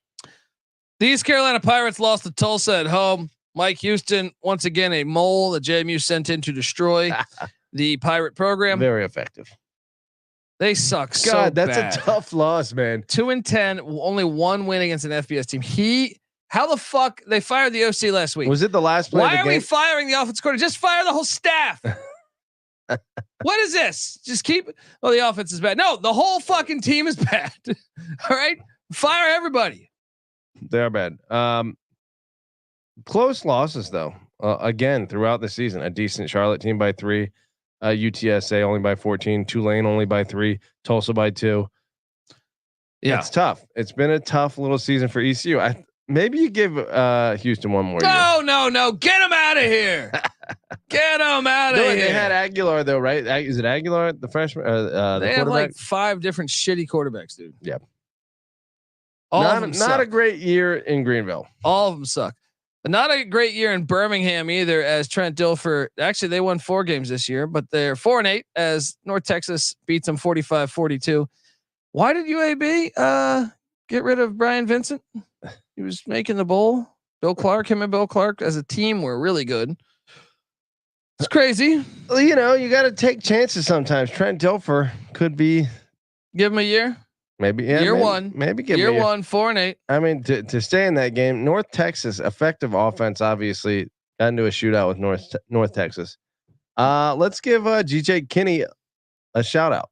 The East Carolina Pirates lost to Tulsa at home. Mike Houston, once again, a mole that JMU sent in to destroy. the Pirate program. Very effective. They suck. God, that's bad. a tough loss, man. 2-10, only one win against an FBS team. How the fuck they fired the OC last week? Was it the last play? Why of the are game? we firing the offense coordinator? Just fire the whole staff. What is this? Just keep. Oh, the offense is bad. No, the whole fucking team is bad. All right, fire everybody. They are bad. Close losses though. Again, throughout the season, a decent Charlotte team by 3, UTSA only by 14, Tulane only by 3, Tulsa by 2. Yeah, it's tough. It's been a tough little season for ECU. Maybe you give Houston one more. No. Get him out of here. Get him out of here. They had Aguilar though, right? Is it Aguilar, the freshman? They have like 5 different shitty quarterbacks, dude. Yeah. Not a great year in Greenville. All of them suck. Not a great year in Birmingham either, as Trent Dilfer. Actually, they won 4 games this year, but they're 4-8 as North Texas beats them 45-42. Why did UAB get rid of Brian Vincent? He was making the bowl. Him and Bill Clark as a team were really good. It's crazy. Well, you got to take chances sometimes. Trent Dilfer could be. Give him a year. Maybe year one. Maybe give year him a 4-8. I mean, to stay in that game, North Texas effective offense obviously got into a shootout with North Texas. Let's give GJ Kinney a shout out.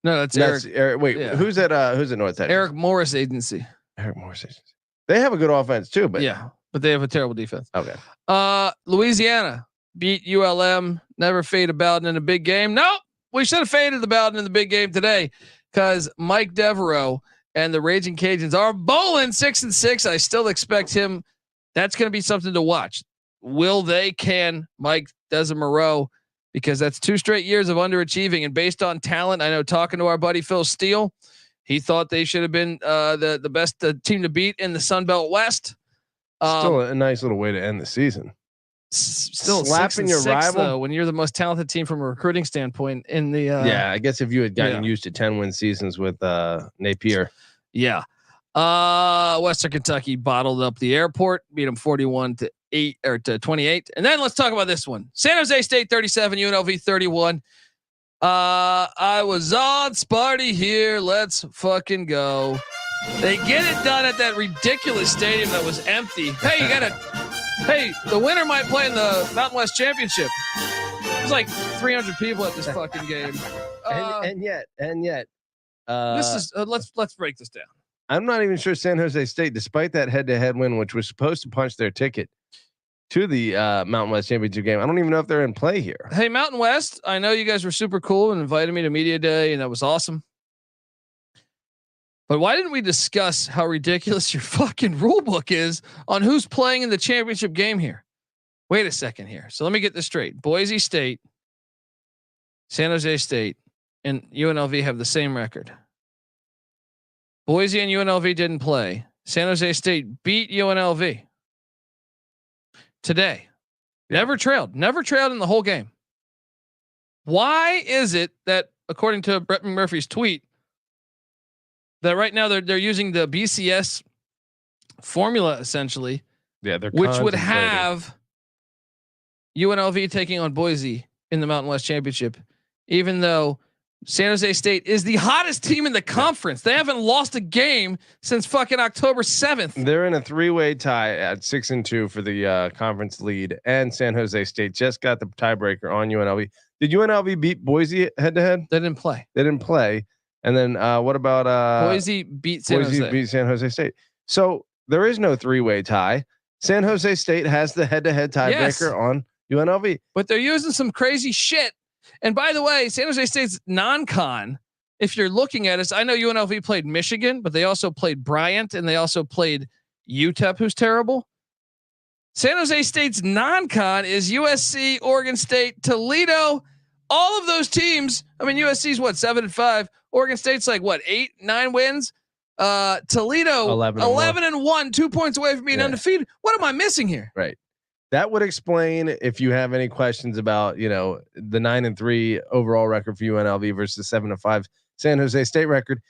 No, that's Eric. Wait, yeah. Who's at North Texas? Eric Morris Agency. Eric Morris Agency. They have a good offense too, but they have a terrible defense. Okay. Louisiana beat ULM. Never fade a Bowden in a big game. Nope, we should have faded the Bowden in the big game today. Because Mike Devereaux and the Raging Cajuns are bowling 6-6. I still expect him. That's going to be something to watch. Can Mike Devereaux? Because that's 2 straight years of underachieving. And based on talent, I know talking to our buddy Phil Steele, he thought they should have been the best team to beat in the Sun Belt West. Still a nice little way to end the season. Still slapping your rival though, when you're the most talented team from a recruiting standpoint in the I guess if you had gotten used to 10-win seasons with Napier. Western Kentucky bottled up the Airport, beat them 41-8 or to 28. And then let's talk about this one. San Jose State 37, UNLV 31. I was on Sparty here. Let's fucking go. They get it done at that ridiculous stadium that was empty. Hey, the winner might play in the Mountain West Championship. There's like 300 people at this fucking game. And yet, this is let's break this down. I'm not even sure San Jose State, despite that head-to-head win, which was supposed to punch their ticket to the Mountain West Championship game, I don't even know if they're in play here. Hey, Mountain West, I know you guys were super cool and invited me to Media Day, and that was awesome. But why didn't we discuss how ridiculous your fucking rule book is on who's playing in the championship game here? Wait a second here. So let me get this straight. Boise State, San Jose State, and UNLV have the same record. Boise and UNLV didn't play. San Jose State beat UNLV today. Never trailed in the whole game. Why is it that, according to Brett McMurphy's tweet, that right now they're using the BCS formula essentially, which would have UNLV taking on Boise in the Mountain West Championship, even though San Jose State is the hottest team in the conference. They haven't lost a game since fucking October 7th. They're in a 3-way tie at 6-2 for the conference lead, and San Jose State just got the tiebreaker on UNLV. Did UNLV beat Boise head to head? They didn't play. And then what about Boise beat San Jose State. So there is no 3-way tie. San Jose State has the head-to-head tiebreaker on UNLV. But they're using some crazy shit. And by the way, San Jose State's non-con, if you're looking at it, I know UNLV played Michigan, but they also played Bryant and they also played UTEP, who's terrible. San Jose State's non-con is USC, Oregon State, Toledo. All of those teams. I mean, USC's 7-5. Oregon State's 8-9 wins. Toledo 11-1, 2 points away from being undefeated. What am I missing here? Right. That would explain if you have any questions about, the 9-3 overall record for UNLV versus 7-5 San Jose State record.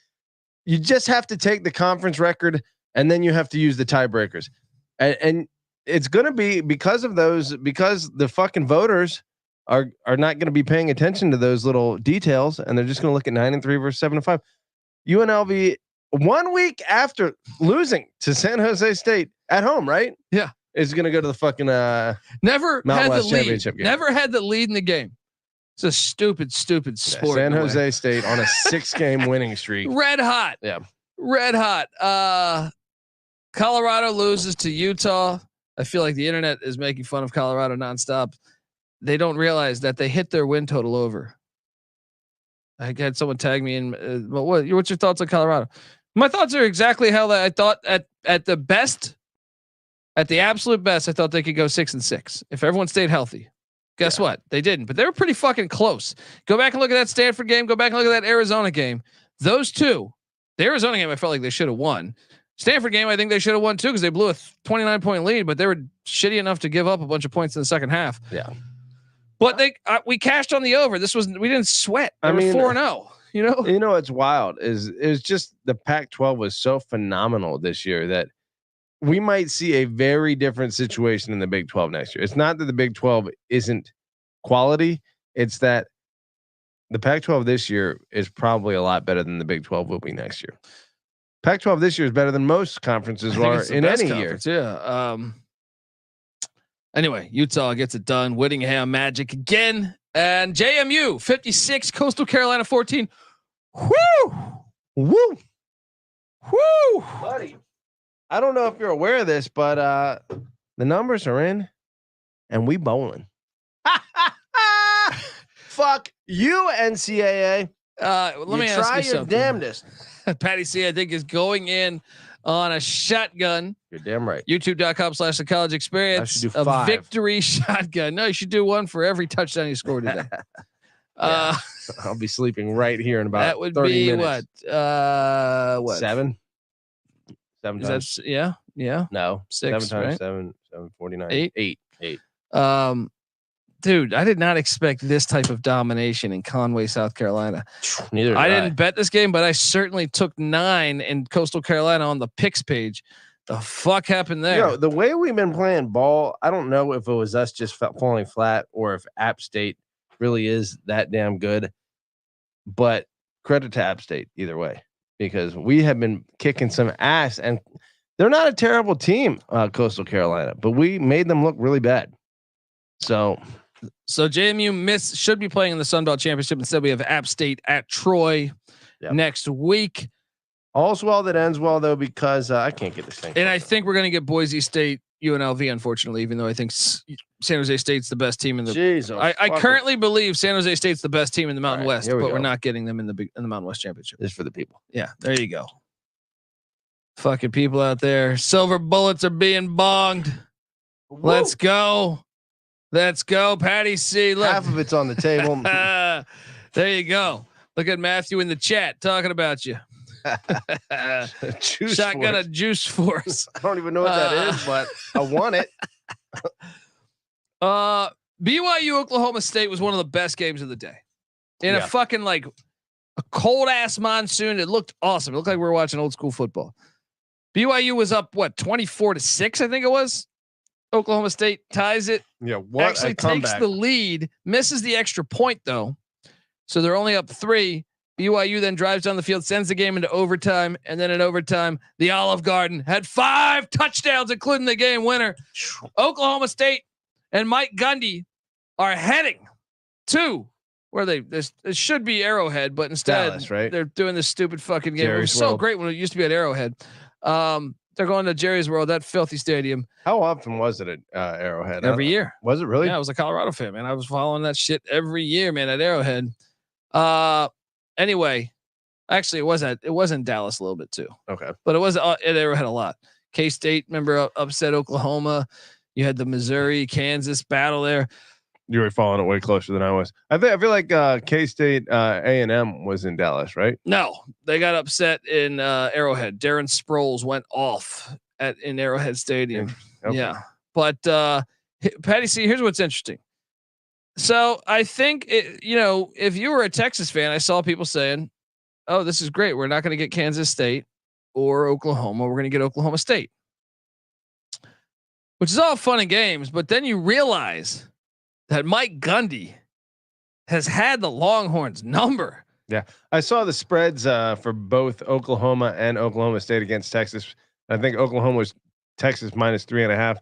You just have to take the conference record and then you have to use the tiebreakers. And it's going to be because of those, because the fucking voters are not going to be paying attention to those little details, and they're just going to look at 9-3 versus 7-5. UNLV 1 week after losing to San Jose State at home, right? Yeah, is going to go to the fucking never Mountain had West the lead. championship game. Never had the lead in the game. It's a stupid sport. San Jose State on a 6-game winning streak. Red hot. Yeah, red hot. Colorado loses to Utah. I feel like the internet is making fun of Colorado nonstop. They don't realize that they hit their win total over. I had someone tag me in. What's your thoughts on Colorado? My thoughts are exactly how I thought at the best, at the absolute best. I thought they could go 6-6 if everyone stayed healthy. Guess what? They didn't, but they were pretty fucking close. Go back and look at that Stanford game. Go back and look at that Arizona game. Those two, the Arizona game, I felt like they should have won. Stanford game, I think they should have won too because they blew a 29-point lead, but they were shitty enough to give up a bunch of points in the second half. Yeah. But we cashed on the over. We didn't sweat. I mean, 4-0. You know, it's wild. Is just the Pac-12 was so phenomenal this year that we might see a very different situation in the Big 12 next year. It's not that the Big 12 isn't quality. It's that the Pac-12 this year is probably a lot better than the Big 12 will be next year. Pac-12 this year is better than most conferences are in any year. Yeah. Anyway, Utah gets it done. Whittingham Magic again, and JMU 56, Coastal Carolina 14. Woo, buddy. I don't know if you're aware of this, but the numbers are in, and we bowling. Fuck you, NCAA. Let me ask try you your something. Damnedest. Patty C, I think, is going in on a shotgun. You're damn right. YouTube.com/the college experience. I should do a 5. victory shotgun. No, you should do one for every touchdown you scored today. I'll be sleeping right here in about that would 30 be minutes. What? 7 Is times. that, yeah. No, 6, 7 times right? 7, 49. 8. 8. Dude, I did not expect this type of domination in Conway, South Carolina. Neither I didn't bet this game, but I certainly took 9 in Coastal Carolina on the picks page. The fuck happened there? The way we've been playing ball, I don't know if it was us just falling flat or if App State really is that damn good. But credit to App State either way, because we have been kicking some ass, and they're not a terrible team, Coastal Carolina, but we made them look really bad. So JMU should be playing in the Sun Belt Championship. Instead, we have App State at Troy next week. All's well that ends well, though, because I can't get this thing. And I think we're going to get Boise State, UNLV, unfortunately, even though I think San Jose State's the best team in the. Jeez, I currently believe San Jose State's the best team in the Mountain West, but we're not getting them in the Mountain West Championship. This is for the people. Yeah, there you go. Fucking people out there. Silver bullets are being bonged. Woo. Let's go. Patty C. Look. Half of it's on the table. There you go. Look at Matthew in the chat talking about you. Shotgun a juice force. I don't even know what that is, but I want it. BYU Oklahoma State was one of the best games of the day. In a fucking a cold ass monsoon. It looked awesome. It looked like we were watching old school football. BYU was up 24-6, I think it was. Oklahoma State ties it. Yeah, what actually takes the lead, misses the extra point though. So they're only up 3. BYU then drives down the field, sends the game into overtime, and then in overtime, the Olive Garden had 5 touchdowns, including the game winner. Oklahoma State and Mike Gundy are heading to where this should be Arrowhead, but instead Dallas, right? They're doing this stupid fucking game. Jerry's it was so World. great when it used to be at Arrowhead. They're going to Jerry's World, that filthy stadium. How often was it at Arrowhead? Every year. Was it really? Yeah, I was a Colorado fan, man. I was following that shit every year, man, at Arrowhead. Anyway, actually, it was in Dallas a little bit too. Okay, but it was at Arrowhead a lot. K-State, remember, upset Oklahoma. You had the Missouri, Kansas battle there. You were following it way closer than I was. I feel like K-State A&M was in Dallas, right? No, they got upset in Arrowhead. Darren Sproles went off in Arrowhead Stadium. Okay. Yeah, but Patty C, here's what's interesting. So I think if you were a Texas fan, I saw people saying, "Oh, this is great. We're not going to get Kansas State or Oklahoma. We're going to get Oklahoma State," which is all fun and games. But then you realize that Mike Gundy has had the Longhorns number. Yeah, I saw the spreads for both Oklahoma and Oklahoma State against Texas. I think Oklahoma was Texas minus 3.5.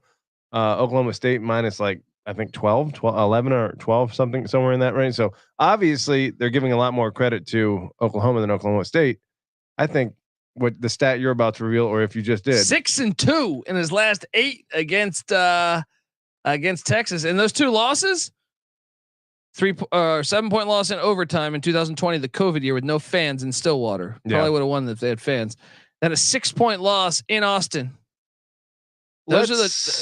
Oklahoma State minus like I think 12, 11 or 12, something somewhere in that range. So obviously they're giving a lot more credit to Oklahoma than Oklahoma State. I think what the stat you're about to reveal, or if you just did, 6-2 in his last 8 against Texas, and those 2 losses. 7-point loss in overtime in 2020, the COVID year with no fans in Stillwater. Probably would have won if they had fans. Then a 6-point loss in Austin. Those are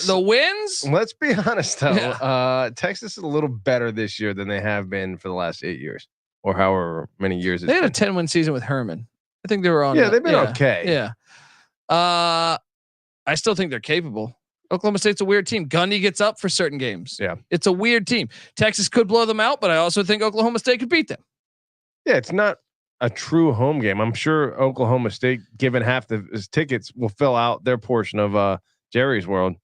the wins. Let's be honest though. Yeah. Texas is a little better this year than they have been for the last 8 years or however many years. They had a 10-win season with Herman. I think they were on. Yeah, they've been okay. Yeah. I still think they're capable. Oklahoma State's a weird team. Gundy gets up for certain games. Yeah. It's a weird team. Texas could blow them out, but I also think Oklahoma State could beat them. Yeah. It's not a true home game. I'm sure Oklahoma State, given half the tickets, will fill out their portion of Jerry's World.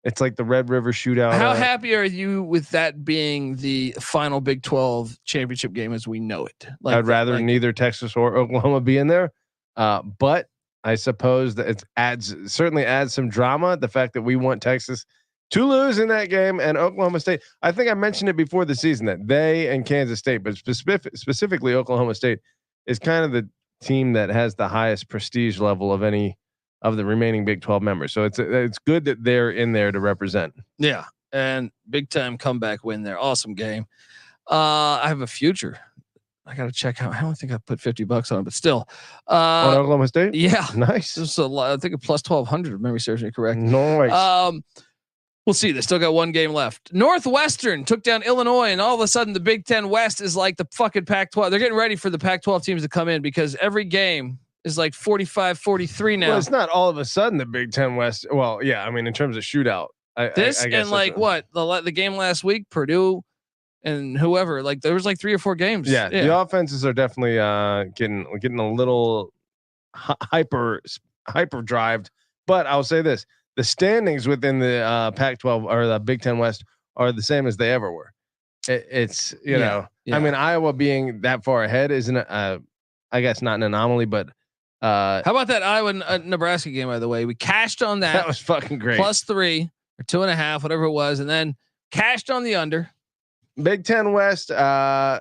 It's like the Red River Shootout. How happy are you with that being the final Big 12 championship game as we know it? I'd rather neither Texas or Oklahoma be in there. But I suppose that it certainly adds some drama. The fact that we want Texas to lose in that game and Oklahoma State. I think I mentioned it before the season that they and Kansas State, but specifically Oklahoma State, is kind of the team that has the highest prestige level of any of the remaining Big 12 members. So it's good that they're in there to represent. Yeah, and big time comeback win there. Awesome game. I have a future. I got to check out. I don't think I put $50 on it, but still. On Oklahoma State? Yeah. Nice. This is I think a plus 1,200 if memory serves me correct. Nice. We'll see. They still got 1 game left. Northwestern took down Illinois, and all of a sudden the Big Ten West is like the fucking Pac-12. They're getting ready for the Pac-12 teams to come in because every game is like 45-43 now. Well, it's not all of a sudden the Big Ten West. Well, yeah. I mean, in terms of shootout. I guess and like what? The game last week, Purdue and whoever, like there was like 3 or 4 games. Yeah. The offenses are definitely getting a little hyper drived. But I'll say this: the standings within the Pac-12 or the Big Ten West are the same as they ever were. It's you know, I mean, Iowa being that far ahead isn't I guess not an anomaly, but how about that Iowa Nebraska game? By the way, we cashed on that. That was fucking great. +3 or 2.5, whatever it was, and then cashed on the under. Big Ten West, you got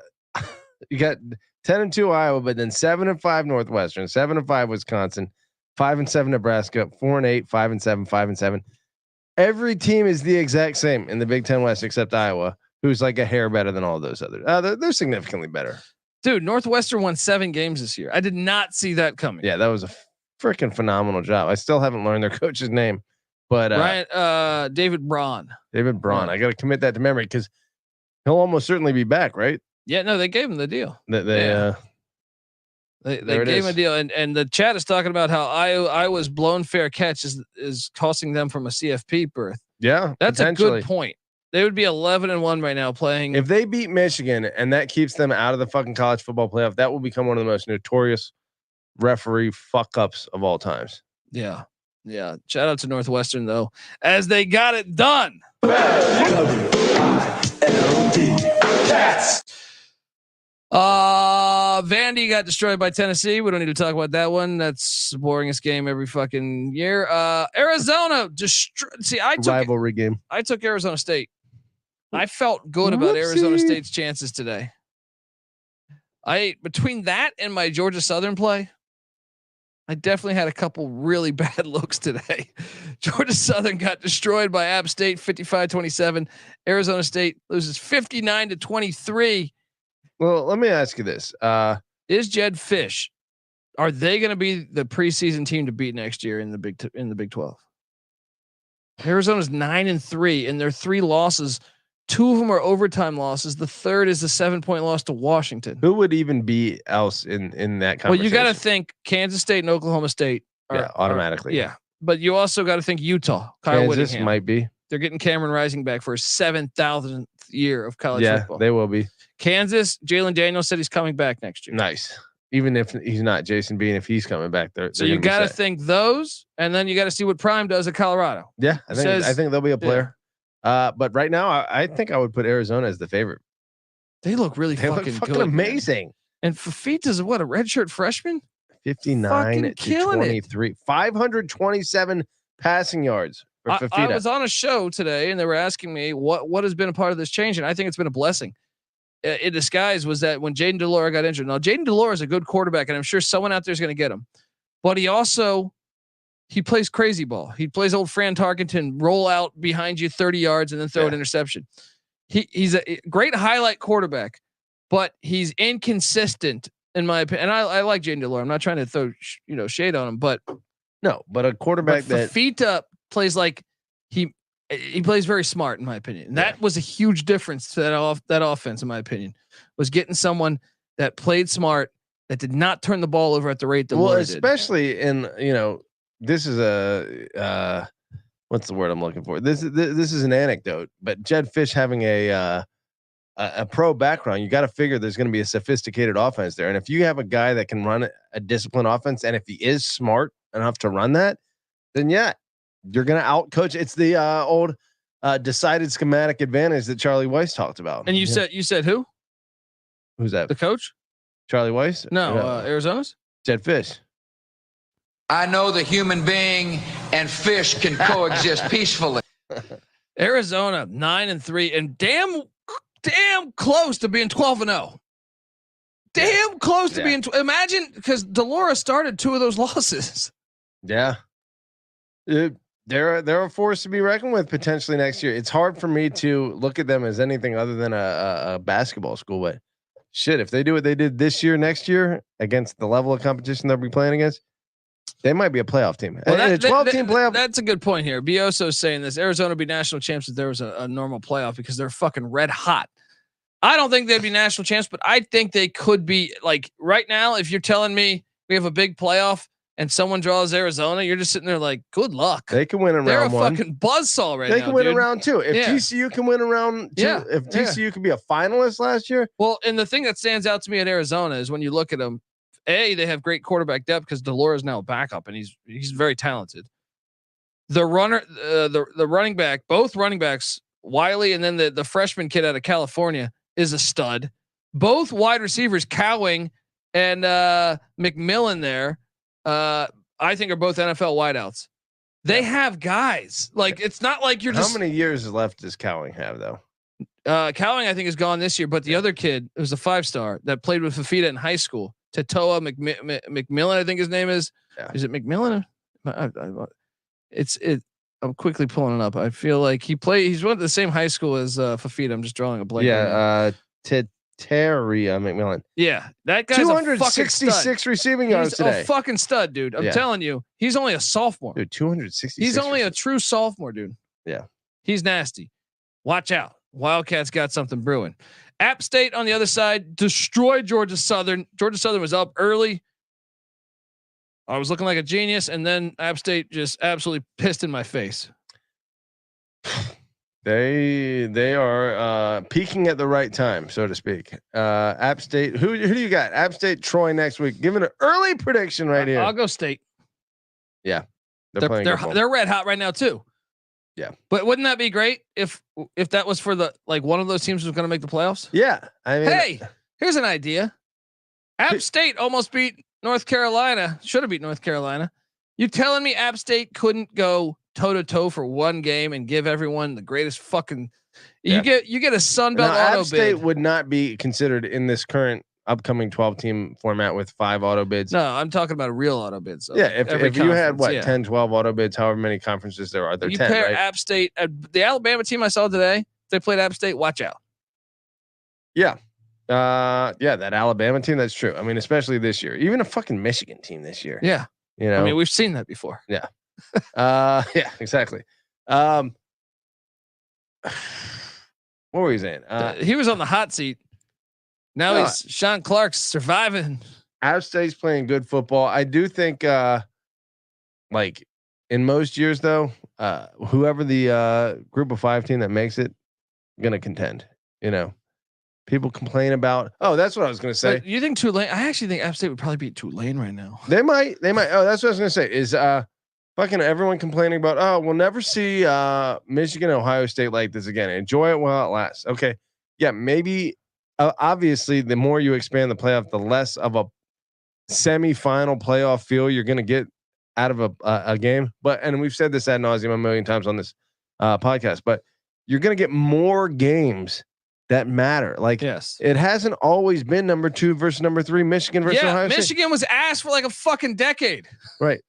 10-2 Iowa, but then 7-5 Northwestern, 7-5 Wisconsin, 5-7 Nebraska, 4-8, 5-7, 5-7. Every team is the exact same in the Big Ten West except Iowa, who's like a hair better than all those others. They're significantly better. Dude, Northwestern won 7 games this year. I did not see that coming. Yeah, that was a freaking phenomenal job. I still haven't learned their coach's name, but David Braun. David Braun. Yeah. I got to commit that to memory because he'll almost certainly be back, right? Yeah, no, they gave him the deal. They gave him a deal, and the chat is talking about how Iowa's blown fair catch is costing them from a CFP berth. Yeah, that's a good point. They would be 11-1 right now playing. If they beat Michigan and that keeps them out of the fucking college football playoff, that will become one of the most notorious referee fuck ups of all times. Yeah. Yeah. Shout out to Northwestern though, as they got it done. Vandy got destroyed by Tennessee. We don't need to talk about that one. That's the boringest game every fucking year. Arizona rivalry game. I took Arizona State. I felt good about Arizona State's chances today. Between that and my Georgia Southern play, I definitely had a couple really bad looks today. Georgia Southern got destroyed by App State 55-27. Arizona State loses 59-23. Well, let me ask you this. Is Jed Fish, are they going to be the preseason team to beat next year in the Big 12? Arizona's 9-3 and their 3 losses, 2 of them are overtime losses. The third is a 7-point loss to Washington. Who would even be else in that conversation? Well, you got to think Kansas State and Oklahoma State. Automatically. Yeah. But you also got to think Utah. Kansas might be. They're getting Cameron Rising back for his 7,000th year of college football. Yeah, they will be. Kansas, Jalen Daniels said he's coming back next year. Nice. Even if he's not, Jason Bean, if he's coming back there. So you got to think those, and then you got to see what Prime does at Colorado. Yeah, I think there'll be a player. But right now, I think I would put Arizona as the favorite. They look really They fucking look fucking good, amazing. Man. And Fafita's what, a redshirt freshman? 59 to 23, 527 passing yards for Fafita. I was on a show today, and they were asking me what has been a part of this change, and I think it's been a blessing. In disguise was that when Jaden Delora got injured. Now, Jaden Delora is a good quarterback, and I'm sure someone out there is going to get him. But he plays crazy ball. He plays old Fran Tarkenton, roll out behind you 30 yards and then throw an interception. He's a great highlight quarterback, but he's inconsistent in my opinion. And I like Jaden Delora. I'm not trying to throw shade on him, but a quarterback that Fafita plays like he plays very smart in my opinion. And that was a huge difference to that offense in my opinion, was getting someone that played smart, that did not turn the ball over at the rate Delora did. Especially in this is a what's the word I'm looking for? This is an anecdote, but Jed Fish having a pro background, you got to figure there's going to be a sophisticated offense there. And if you have a guy that can run a disciplined offense, and if he is smart enough to run that, then you're going to outcoach. It's the old decided schematic advantage that Charlie Weiss talked about. And you said who? Who's that? The coach? Charlie Weiss? No, Arizona's? Jed Fish. I know the human being and fish can coexist peacefully. Arizona 9-3 and damn close to being 12-0. Damn close to being. Imagine, because Delora started 2 of those losses. Yeah, they're a force to be reckoned with potentially next year. It's hard for me to look at them as anything other than a basketball school. But shit, if they do what they did this year, next year against the level of competition they'll be playing against, they might be a playoff team. Well, a 12-team playoff. That's a good point here. Bioso's saying this. Arizona would be national champs if there was a normal playoff, because they're fucking red hot. I don't think they'd be national champs, but I think they could be. Like right now, if you're telling me we have a big playoff and someone draws Arizona, you're just sitting there like, good luck. They can win in round 1. They're a fucking buzzsaw right now. They can win in round 2. If TCU can win in round 2, if TCU can be a finalist last year. Well, and the thing that stands out to me at Arizona is when you look at them, they have great quarterback depth because Delora is now a backup and he's very talented. The runner, the running back, both running backs, Wiley and then the freshman kid out of California is a stud. Both wide receivers, Cowing and McMillan there, I think are both NFL wideouts. They have guys. Like, it's not like you're just. How many years left does Cowing have though? Cowing I think is gone this year, but the other kid who's a 5-star that played with Fafita in high school, Tatoa McMillan, I think his name is. Yeah. Is it McMillan? I'm quickly pulling it up. I feel like he's went to the same high school as Fafita. I'm just drawing a blank. Yeah, Teria McMillan. Yeah, that guy's 266 receiving yards today. A fucking stud, dude. I'm telling you, he's only a sophomore. Dude, 266. He's only a true sophomore, dude. Yeah, he's nasty. Watch out. Wildcats got something brewing. App State on the other side destroyed Georgia Southern. Georgia Southern was up early. I was looking like a genius, and then App State just absolutely pissed in my face. They are peaking at the right time, so to speak. App State. Who do you got? App State, Troy next week. Give it an early prediction right here. I'll go State. Yeah, they're red hot right now too. Yeah, but wouldn't that be great if that was for one of those teams was going to make the playoffs? Yeah, I mean, hey, here's an idea. App State almost beat North Carolina. Should have beat North Carolina. You telling me App State couldn't go toe to toe for one game and give everyone the greatest fucking? You get a Sun Belt auto App State bid. would not be considered in this current upcoming 12-team format with 5 auto bids. No, I'm talking about a real auto bid. So yeah, if you had 10, 12 auto bids, however many conferences there are, there you 10. Pair right? App State, the Alabama team I saw today, they played App State. Watch out. Yeah. That Alabama team, that's true. I mean, especially this year, even a fucking Michigan team this year. Yeah. You know, I mean, we've seen that before. Yeah. Yeah, exactly. What were you saying? He was on the hot seat. Now he's Sean Clark's surviving. App State's playing good football. I do think, like in most years though, whoever the group of 5 team that makes it, gonna contend. You know, people complain about. Oh, that's what I was gonna say. But you think Tulane? I actually think App State would probably beat Tulane right now. They might. Oh, that's what I was gonna say. Is fucking everyone complaining about, oh, we'll never see Michigan, Ohio State like this again. Enjoy it while it lasts. Okay. Yeah, maybe obviously the more you expand the playoff, the less of a semifinal playoff feel you're going to get out of a game. But, and we've said this ad nauseum a million times on this podcast, but you're going to get more games that matter. Like, yes, it hasn't always been number 2 versus number 3, Michigan versus Ohio State. Michigan was asked for like a fucking decade. Right.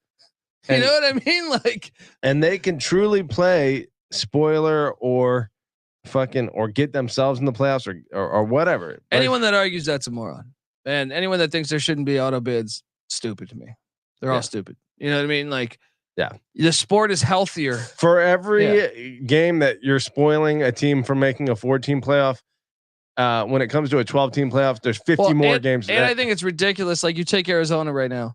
You know what I mean? Like, and they can truly play spoiler or get themselves in the playoffs or whatever. Anyone that argues that's a moron, and anyone that thinks there shouldn't be auto bids, stupid to me. They're all stupid. You know what I mean? Like, yeah, the sport is healthier for every game that you're spoiling a team from making a 14 playoff. When it comes to a 12-team playoff, there's 50 more games. And I think it's ridiculous. Like, you take Arizona right now.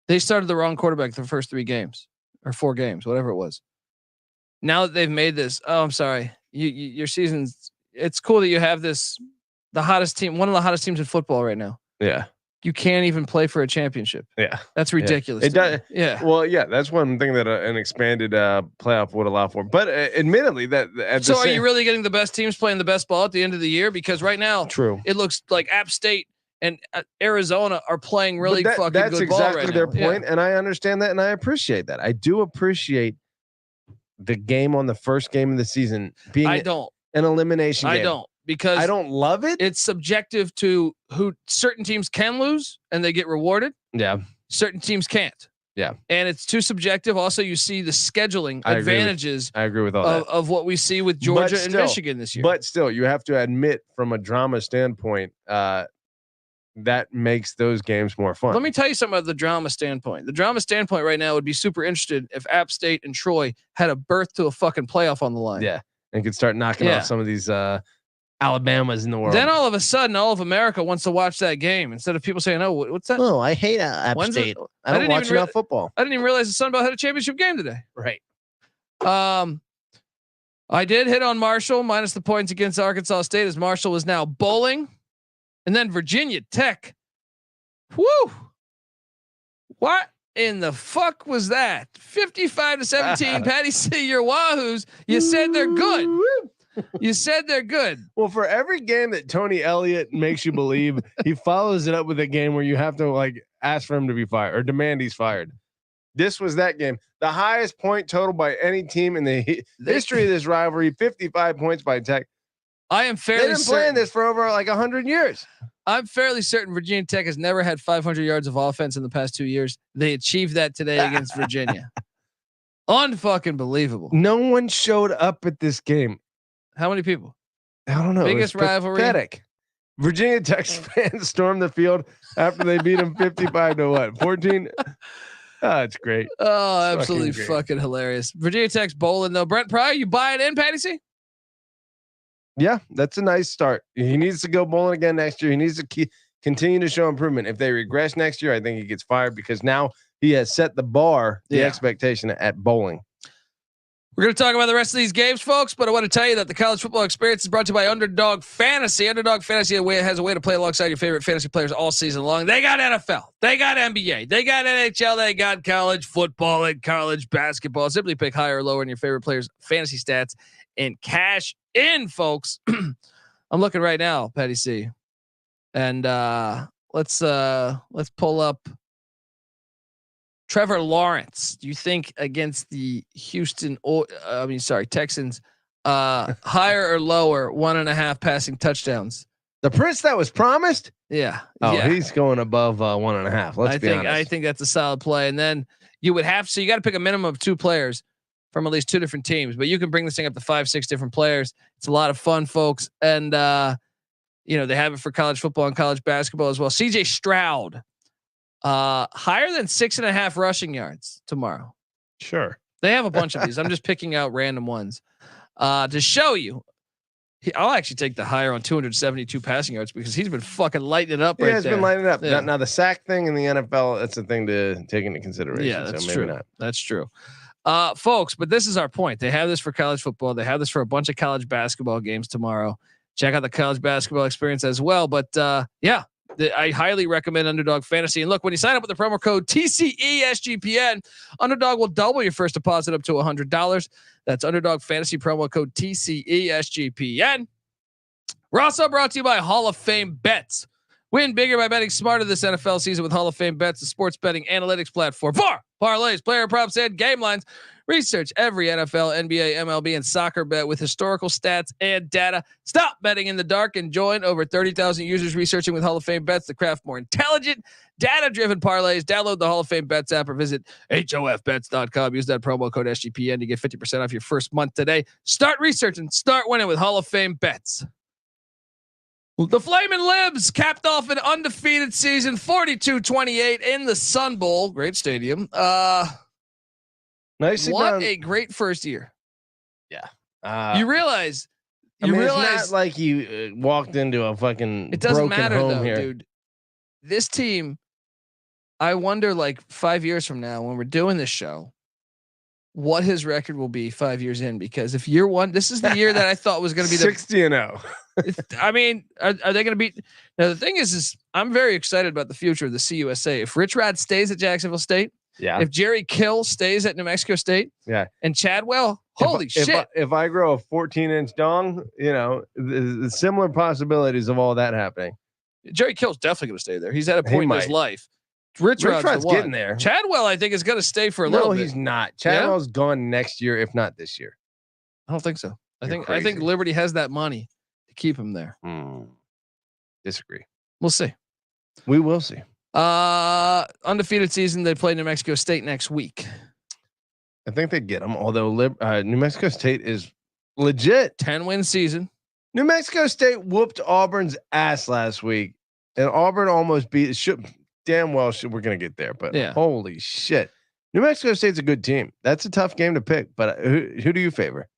They started the wrong quarterback the first 3 games or 4 games, whatever it was. Now that they've made this, I'm sorry. Your season's, it's cool that you have this, the hottest team, one of the hottest teams in football right now. Yeah. You can't even play for a championship. Yeah. That's ridiculous. It does. Yeah. Well, yeah, that's one thing that an expanded playoff would allow for. But admittedly, that are you really getting the best teams playing the best ball at the end of the year? Because right now, true, it looks like App State and Arizona are playing really fucking that's good ball exactly right their now. point, and I understand that, and I appreciate that. I do appreciate the game on the first game of the season being an elimination game. I don't, because I don't love it. It's subjective to who certain teams can lose and they get rewarded. Yeah. Certain teams can't. Yeah. And it's too subjective. Also, you see the scheggling advantages. I agree with all that. Of what we see with Georgia and Michigan this year. But still, you have to admit, from a drama standpoint, that makes those games more fun. Let me tell you something about the drama standpoint. The drama standpoint right now would be super interested if App State and Troy had a berth to a fucking playoff on the line. Yeah. And could start knocking off some of these Alabamas in the world. Then all of a sudden, all of America wants to watch that game instead of people saying, "Oh, what's that?" Oh, I hate App State. I don't watch enough football. I didn't even realize the Sun Belt had a championship game today. Right. I did hit on Marshall minus the points against Arkansas State, as Marshall is now bowling, and then Virginia Tech. Woo! What in the fuck was that? 55-17. Patty C, your Wahoos. You said they're good. You said they're good. Well, for every game that Tony Elliott makes you believe, he follows it up with a game where you have to like ask for him to be fired or demand he's fired. This was that game. The highest point total by any team in the history of this rivalry, 55 points by Tech. I am fairly They've been playing this for over like 100 years. I'm fairly certain Virginia Tech has never had 500 yards of offense in the past 2 years. They achieved that today against Virginia. Unfucking believable. No one showed up at this game. How many people? I don't know. Biggest rivalry. Pathetic. Virginia Tech's fans stormed the field after they beat them 55-14. Oh, it's great. Oh, it's absolutely fucking hilarious. Virginia Tech's bowling though. Brent Pryor, you buy it in, Patty C? Yeah, that's a nice start. He needs to go bowling again next year. He needs to continue to show improvement. If they regress next year, I think he gets fired because now he has set the bar, the expectation at bowling. We're going to talk about the rest of these games, folks, but I want to tell you that the college football experience is brought to you by Underdog Fantasy. Underdog Fantasy has a way to play alongside your favorite fantasy players all season long. They got NFL, they got NBA, they got NHL, they got college football and college basketball. Simply pick higher or lower in your favorite players' fantasy stats and cash in, folks. I'm looking right now, Patty C, and let's pull up Trevor Lawrence. Do you think against the Texans, higher or lower 1.5 passing touchdowns? The prince that was promised? Yeah. Oh, yeah. He's going above 1.5. Let's be honest. I think that's a solid play. And then you would have to, you got to pick a minimum of 2 players from at least 2 different teams, but you can bring this thing up to 5-6 different players. It's a lot of fun, folks. And, they have it for college football and college basketball as well. CJ Stroud, higher than 6.5 rushing yards tomorrow. Sure. They have a bunch of these. I'm just picking out random ones to show you. I'll actually take the higher on 272 passing yards because he's been fucking lighting it up. Yeah, he's been lighting it up. Yeah. Now the sack thing in the NFL, that's a thing to take into consideration. Yeah, that's so true. Not. That's true. Folks, but this is our point. They have this for college football. They have this for a bunch of college basketball games tomorrow. Check out the college basketball experience as well. But I highly recommend Underdog Fantasy. And look, when you sign up with the promo code TCESGPN, Underdog will double your first deposit up to $100. That's Underdog Fantasy promo code TCESGPN. We're also brought to you by Hall of Fame Bets. Win bigger by betting smarter this NFL season with Hall of Fame Bets, the sports betting analytics platform for parlays, player props, and game lines. Research every NFL, NBA, MLB, and soccer bet with historical stats and data. Stop betting in the dark and join over 30,000 users researching with Hall of Fame Bets to craft more intelligent, data-driven parlays. Download the Hall of Fame Bets app or visit hofbets.com. Use that promo code SGPN to get 50% off your first month today. Start researching, start winning with Hall of Fame Bets. The Flamin' Libs capped off an undefeated season, 42-28 in the Sun Bowl. Great stadium. Nicely what done. A great first year. Yeah. You realize, it's not like you walked into a fucking it doesn't broken matter home though, here. dude. This team, I wonder, like 5 years from now, when we're doing this show, what his record will be 5 years in. Because if year one, this is the year that I thought was going to be 60-0. I mean, are they going to beat? Now the thing is I'm very excited about the future of the CUSA. If Rich Rod stays at Jacksonville State, Yeah. if Jerry Kill stays at New Mexico State, Yeah. and Chadwell, holy shit. If I grow a 14-inch dong, the similar possibilities of all that happening. Jerry Kill's definitely going to stay there. He's at a point in his life. Rich Rod's getting there. Chadwell, I think, is going to stay for a little bit. No, he's not. Chadwell's gone next year, if not this year. I don't think so. I You're think crazy. Liberty has that money to keep him there. Disagree. We'll see. We will see. Undefeated season. They play New Mexico State next week. I think they'd get them. Although New Mexico State is legit. 10-win season. New Mexico State whooped Auburn's ass last week, and Auburn almost beat. We're gonna get there, but holy shit, New Mexico State's a good team. That's a tough game to pick. But who do you favor?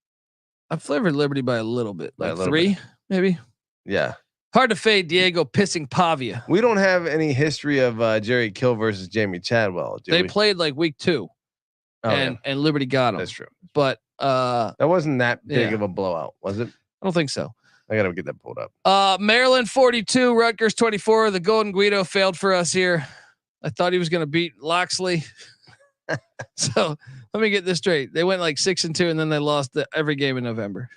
I favored Liberty by a little bit, By a like little 3, bit. maybe. Yeah, Hard to fade Diego pissing Pavia. we don't have any history of Jerry Kill versus Jamie Chadwell. They we? played like week 2, and Liberty got them. That's true. But That wasn't that big Yeah. of a blowout, was it? I don't think so. I gotta get that pulled up. Maryland 42, Rutgers 24. The Golden Guido failed for us here. I thought he was going to beat Loxley. So let me get this straight. They went like 6-2, and then they lost every game in November.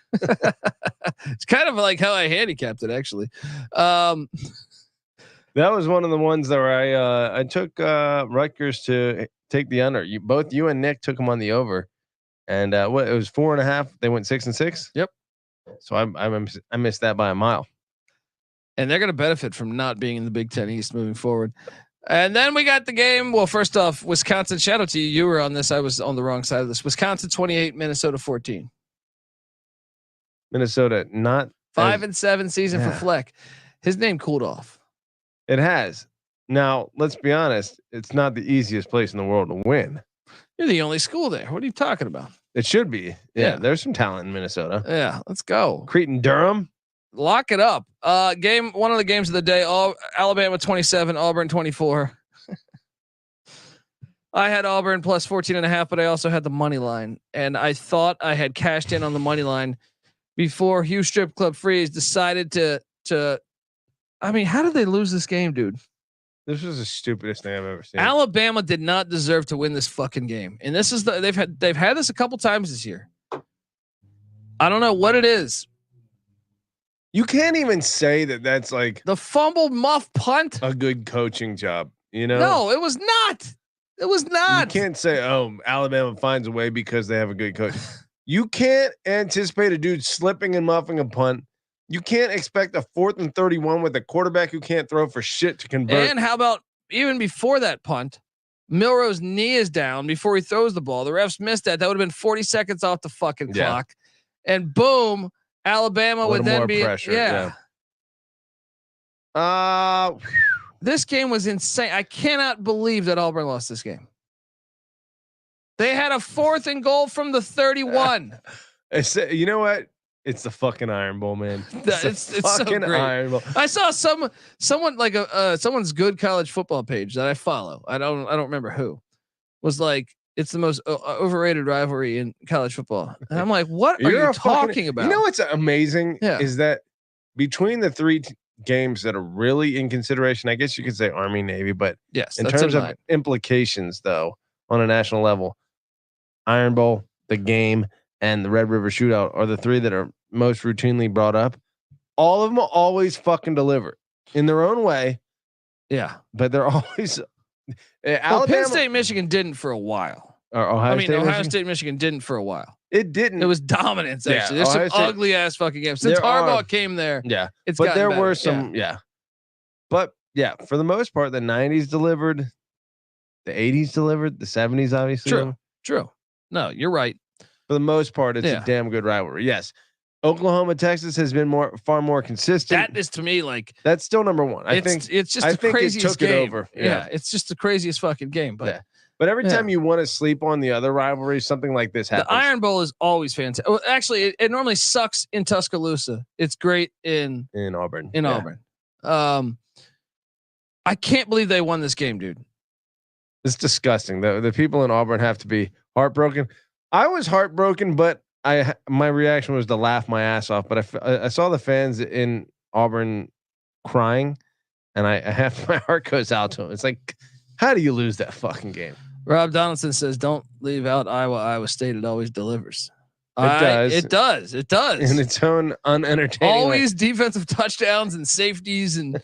It's kind of like how I handicapped it, actually. That was one of the ones that where I took Rutgers to take the under. Both you and Nick took them on the over, and it was 4.5. They went 6-6. Yep. So I missed that by a mile. And they're going to benefit from not being in the Big Ten East moving forward. And then we got the game. Well, first off, Wisconsin. Shout out to you. You were on this. I was on the wrong side of this. Wisconsin 28, Minnesota 14. Minnesota not 5-7 season for Fleck. His name cooled off. It has. Now let's be honest. It's not the easiest place in the world to win. You're the only school there. What are you talking about? It should be. Yeah. There's some talent in Minnesota. Yeah, let's go. Creighton Durham. Lock it up. One of the games of the day. Alabama 27, Auburn 24. I had Auburn plus 14.5, but I also had the money line, and I thought I had cashed in on the money line before Hugh Strip Club Freeze decided to. I mean, how did they lose this game, dude? This was the stupidest thing I've ever seen. Alabama did not deserve to win this fucking game, and this is they've had this a couple times this year. I don't know what it is. You can't even say that that's like The fumbled muff punt. a good coaching job. You know? No, it was not. It was not. You can't say, "Oh, Alabama finds a way because they have a good coach." You can't anticipate a dude slipping and muffing a punt. You can't expect a 4th and 31 with a quarterback who can't throw for shit to convert. And how about even before that punt, Milroe's knee is down before he throws the ball. The refs missed that. That would have been 40 seconds off the fucking clock. And boom, Alabama would then be pressure. This game was insane. I cannot believe that Auburn lost this game. They had a 4th and goal from the 31. You know what? It's the fucking Iron Bowl, man. It's so great. Iron Bowl. I saw someone like someone's good college football page that I follow. I don't remember who was like, it's the most overrated rivalry in college football. And I'm like, what are you talking about? You know what's amazing Yeah. is that between the three games that are really in consideration, I guess you could say Army, Navy, but Yes, in that's terms of mine. implications, though, on a national level, Iron Bowl, the game, and the Red River Shootout are the three that are most routinely brought up. All of them always fucking deliver in their own way. Yeah, but they're always Penn State, Michigan didn't for a while. Or Ohio State, Michigan didn't for a while. It didn't. It was dominance. Actually, there's some ugly ass fucking games since Harbaugh came there. Yeah, it's but there better. were some. Yeah, but yeah, for the most part, the '90s delivered, the '80s delivered, the '70s obviously. True. No, you're right. For the most part, it's a damn good rivalry. Yes, Oklahoma, Texas has been far more consistent. That is to me like that's still number one. I think it's just the craziest game. It over. Yeah, it's just the craziest fucking game. But but every time you want to sleep on the other rivalries, something like this happens. The Iron Bowl is always fantastic. Well, actually, it normally sucks in Tuscaloosa. It's great in Auburn. Auburn. I can't believe they won this game, dude. It's disgusting. The people in Auburn have to be heartbroken. I was heartbroken, but my reaction was to laugh my ass off. But I saw the fans in Auburn crying, and I half my heart goes out to them. It's like, how do you lose that fucking game? Rob Donaldson says, "Don't leave out Iowa State. It always delivers." It does. It does. In its own unentertaining. Always defensive touchdowns and safeties, and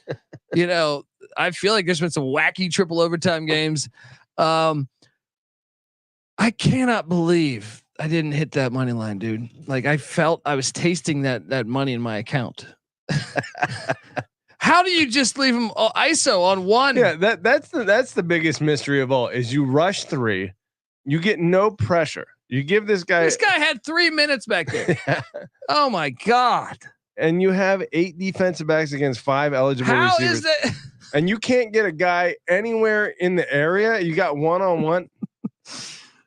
I feel like there's been some wacky triple overtime games. I cannot believe I didn't hit that money line, dude. Like I felt I was tasting that money in my account. How do you just leave him ISO on one? Yeah, that's the biggest mystery of all is you rush three, you get no pressure. You give this guy. This guy had 3 minutes back there. Oh my God. And you have 8 defensive backs against 5 eligible How receivers. Is that? And you can't get a guy anywhere in the area. You got one-on-one.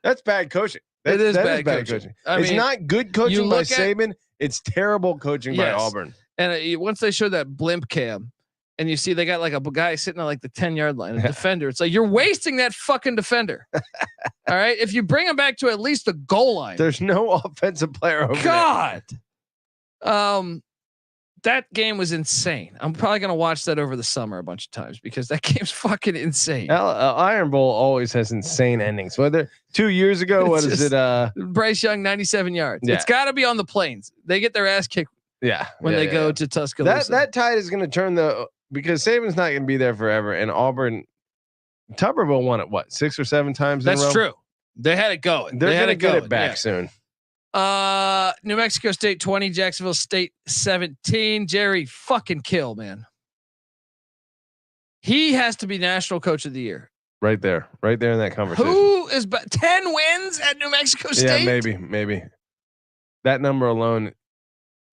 That's bad coaching. It is bad coaching. It's not good coaching by Saban. It's terrible coaching by Auburn. And once they showed that blimp cam, and you see they got like a guy sitting at like the 10-yard line, a defender. It's like you're wasting that fucking defender. All right, if you bring him back to at least the goal line, there's no offensive player over God. That game was insane. I'm probably gonna watch that over the summer a bunch of times because that game's fucking insane. Iron Bowl always has insane endings. Whether 2 years ago, Bryce Young 97 yards. Yeah. It's got to be on the Plains. They get their ass kicked. When they go to Tuscaloosa. That tide is going to turn because Saban's not going to be there forever, and Auburn, Tuberville won it 6 or 7 times. That's true. They had it going. They're going to get it back soon. New Mexico State 20, Jacksonville State 17. Jerry fucking Kill, man. He has to be National Coach of the Year. Right there in that conversation. Who is 10 wins at New Mexico State? Yeah, maybe. That number alone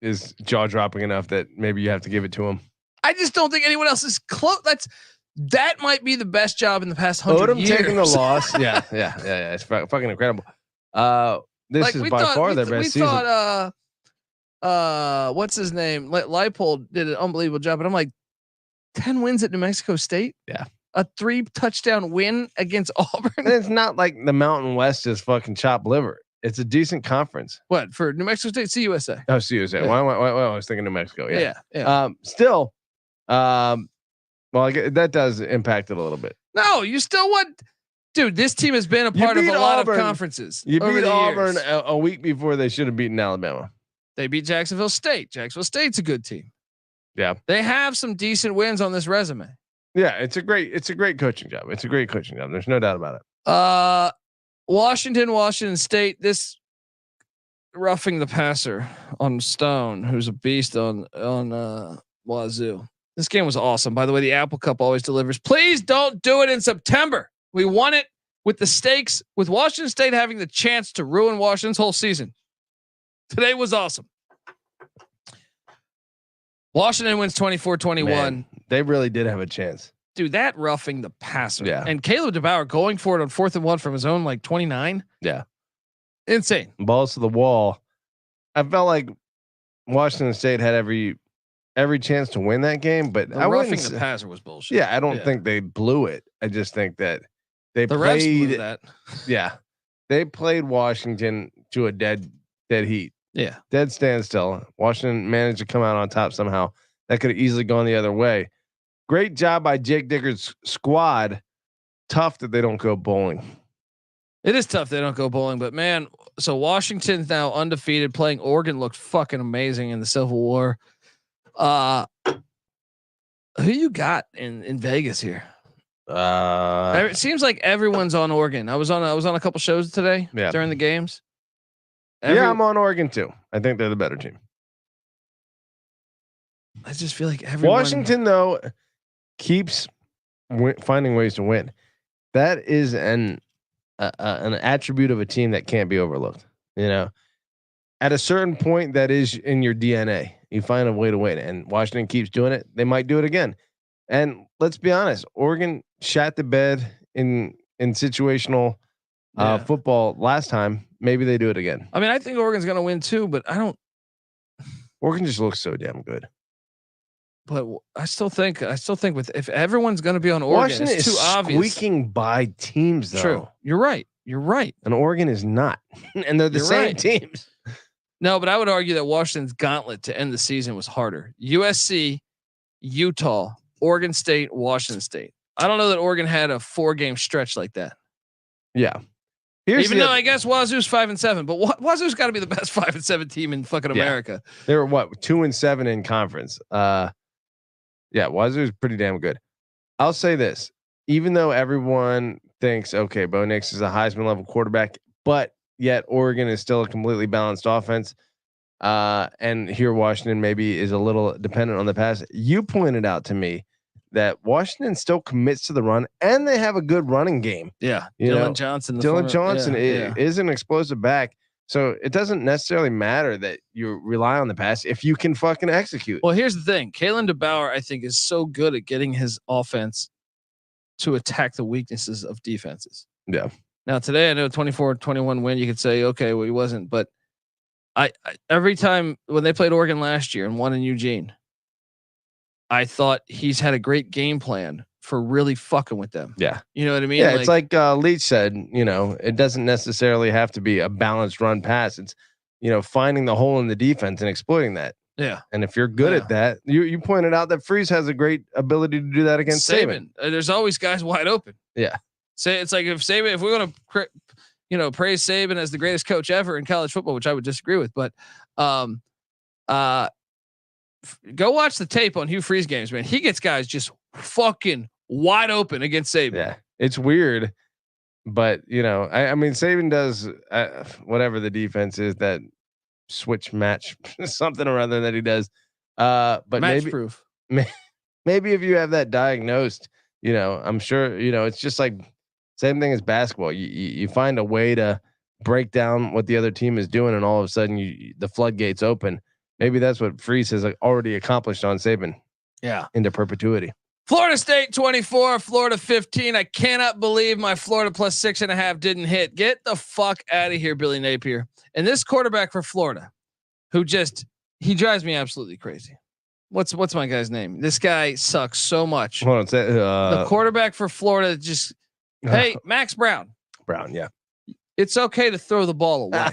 is jaw dropping enough that maybe you have to give it to him. I just don't think anyone else is close. That might be the best job in the past 100 years. Odom taking the loss. Yeah. It's fucking incredible. This is by far their best season. We thought, what's his name? Leipold did an unbelievable job, but I'm like, 10 wins at New Mexico State. Yeah. A 3-touchdown win against Auburn. And it's not like the Mountain West is fucking chopped liver. It's a decent conference. What for New Mexico State? CUSA. Oh, CUSA. Yeah. Why I was thinking New Mexico. Yeah. Still, that does impact it a little bit. No, you still want, dude. This team has been a part of a lot of conferences. You beat Auburn a week before they should have beaten Alabama. They beat Jacksonville State. Jacksonville State's a good team. Yeah, they have some decent wins on this resume. Yeah, it's a great coaching job. It's a great coaching job. There's no doubt about it. Washington State. This roughing the passer on Stone, who's a beast on Wazoo. This game was awesome. By the way, the Apple Cup always delivers. Please don't do it in September. We won it with the stakes, with Washington State having the chance to ruin Washington's whole season. Today was awesome. Washington wins 24-21. Man, they really did have a chance. Dude, that roughing the passer. Yeah. And Caleb DeBauer going for it on 4th and 1 from his own 29. Yeah. Insane. Balls to the wall. I felt like Washington State had every chance to win that game, but roughing the passer was bullshit. Yeah, I don't think they blew it. I just think that the refs blew that. Yeah. They played Washington to a dead heat. Yeah. Dead standstill. Washington managed to come out on top somehow. that could have easily gone the other way. Great job by Jake Dicker's squad. Tough that they don't go bowling. It is tough they don't go bowling, but man, so Washington's now undefeated. Playing Oregon looked fucking amazing in the Civil War. Who you got in Vegas here? It seems like everyone's on Oregon. I was on a couple shows today during the games. I'm on Oregon too. I think they're the better team. I just feel like everyone. Washington though keeps finding ways to win. That is an attribute of a team that can't be overlooked. You know, at a certain point, that is in your DNA. You find a way to win, and Washington keeps doing it. They might do it again. And let's be honest, Oregon shat the bed in situational football last time. Maybe they do it again. I mean, I think Oregon's going to win too, but I don't. Oregon just looks so damn good. But I still think if everyone's going to be on Oregon, Washington it's too obvious. Squeaking by teams, though. True, you're right. And Oregon is not, and they're the same teams. No, but I would argue that Washington's gauntlet to end the season was harder. USC, Utah, Oregon State, Washington State. I don't know that Oregon had a 4-game stretch like that. Yeah. Even though I guess Wazoo's 5-7, but Wazoo's got to be the best 5-7 team in fucking America. They were 2-7 in conference. Wazoo's pretty damn good. I'll say this, even though everyone thinks, okay, Bo Nix is a Heisman level quarterback, but yet Oregon is still a completely balanced offense. And here Washington maybe is a little dependent on the pass. You pointed out to me that Washington still commits to the run, and they have a good running game. Yeah, Dylan Johnson is an explosive back, so it doesn't necessarily matter that you rely on the pass if you can fucking execute. Well, here's the thing: Kalen DeBauer, I think, is so good at getting his offense to attack the weaknesses of defenses. Yeah. Now today, I know 24-21 win. You could say, okay, well, he wasn't, but I every time when they played Oregon last year and won in Eugene, I thought he's had a great game plan for really fucking with them. Yeah. You know what I mean? Yeah. It's like Leach said, it doesn't necessarily have to be a balanced run pass. It's, finding the hole in the defense and exploiting that. Yeah. And if you're good at that, you pointed out that Freeze has a great ability to do that against Saban. There's always guys wide open. Yeah. It's like if we want to, praise Saban as the greatest coach ever in college football, which I would disagree with, but, go watch the tape on Hugh Freeze games, man. He gets guys just fucking wide open against Saban. Yeah, it's weird, but I mean, Saban does whatever the defense is, that switch match something or other that he does. But match proof. Maybe if you have that diagnosed, I'm sure it's just like same thing as basketball. You find a way to break down what the other team is doing, and all of a sudden the floodgates open. Maybe that's what Freeze has already accomplished on Saban. Yeah. Into perpetuity. Florida State 24, Florida 15. I cannot believe my Florida plus 6.5 didn't hit. Get the fuck out of here, Billy Napier. And this quarterback for Florida, who he drives me absolutely crazy. What's my guy's name? This guy sucks so much. Hold on, the quarterback for Florida hey, Max Brown. Yeah. It's okay to throw the ball away.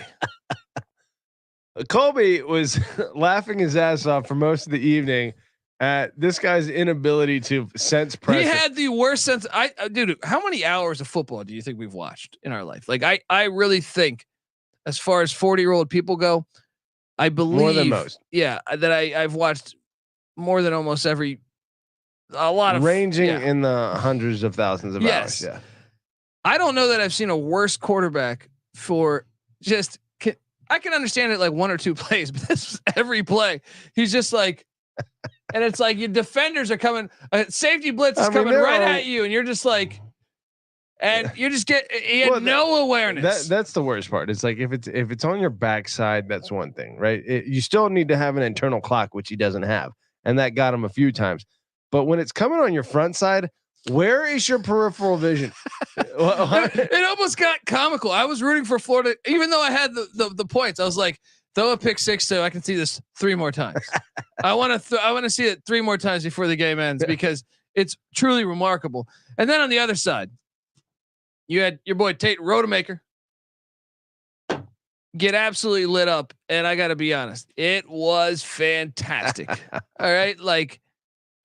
Colby was laughing his ass off for most of the evening at this guy's inability to sense pressure. He had the worst sense. Dude, how many hours of football do you think we've watched in our life? Like, I really think, as far as 40-year-old people go, I believe more than most. Yeah, that I've watched more than almost a lot of ranging in the hundreds of thousands of hours. Yeah. I don't know that I've seen a worse quarterback for just. I can understand it like one or two plays, but this is every play. He's just like, and it's like your defenders are coming, safety blitz is coming right at you, and you're just like, and you just he had no awareness. That's the worst part. It's like if it's on your backside, that's one thing, right? You still need to have an internal clock, which he doesn't have, and that got him a few times. But when it's coming on your front side, where is your peripheral vision? It almost got comical. I was rooting for Florida, even though I had the points. I was like, throw a pick 6 so I can see this 3 more times. I want to see it 3 more times before the game ends, because it's truly remarkable. And then on the other side, you had your boy Tate Rodemaker. get absolutely lit up. And I got to be honest, it was fantastic. All right. Like,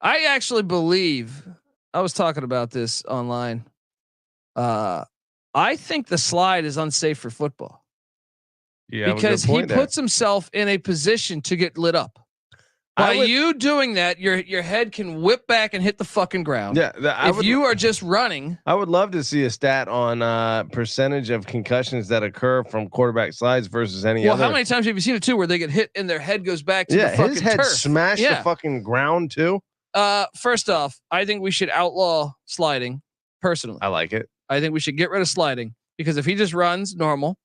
I actually believe, I was talking about this online. I think the slide is unsafe for football. Yeah, because he puts himself in a position to get lit up. By you doing that, your head can whip back and hit the fucking ground. Yeah, if you are just running, I would love to see a stat on percentage of concussions that occur from quarterback slides versus any other. Well, how many times have you seen it too, where they get hit and their head goes back to the fucking his head turf? smashed the fucking ground too. First off, I think we should outlaw sliding. Personally, I like it. I think we should get rid of sliding because if he just runs normal,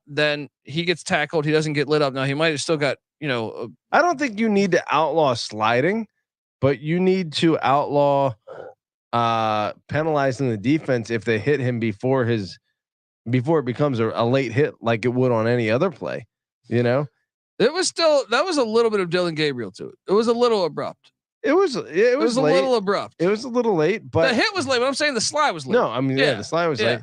then he gets tackled. He doesn't get lit up. Now he might have still got. I don't think you need to outlaw sliding, but you need to outlaw penalizing the defense if they hit him before it becomes a late hit like it would on any other play. It was that was a little bit of Dylan Gabriel to it. It was a little abrupt. It was a little abrupt. It was a little late, but the hit was late. But I'm saying the slide was late. No, I mean the slide was late.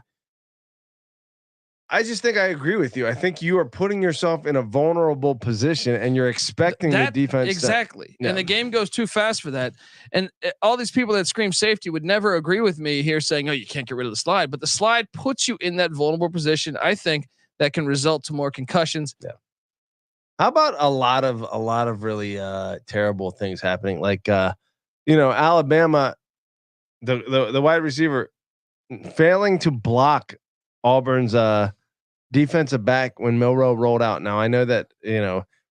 I just think I agree with you. I think you are putting yourself in a vulnerable position and you're expecting the defense. Exactly. And the game goes too fast for that. And all these people that scream safety would never agree with me here saying, oh, you can't get rid of the slide, but the slide puts you in that vulnerable position. I think that can result to more concussions. Yeah. How about a lot of really terrible things happening? Like, Alabama, the wide receiver failing to block Auburn's defensive back when Milroe rolled out. Now I know that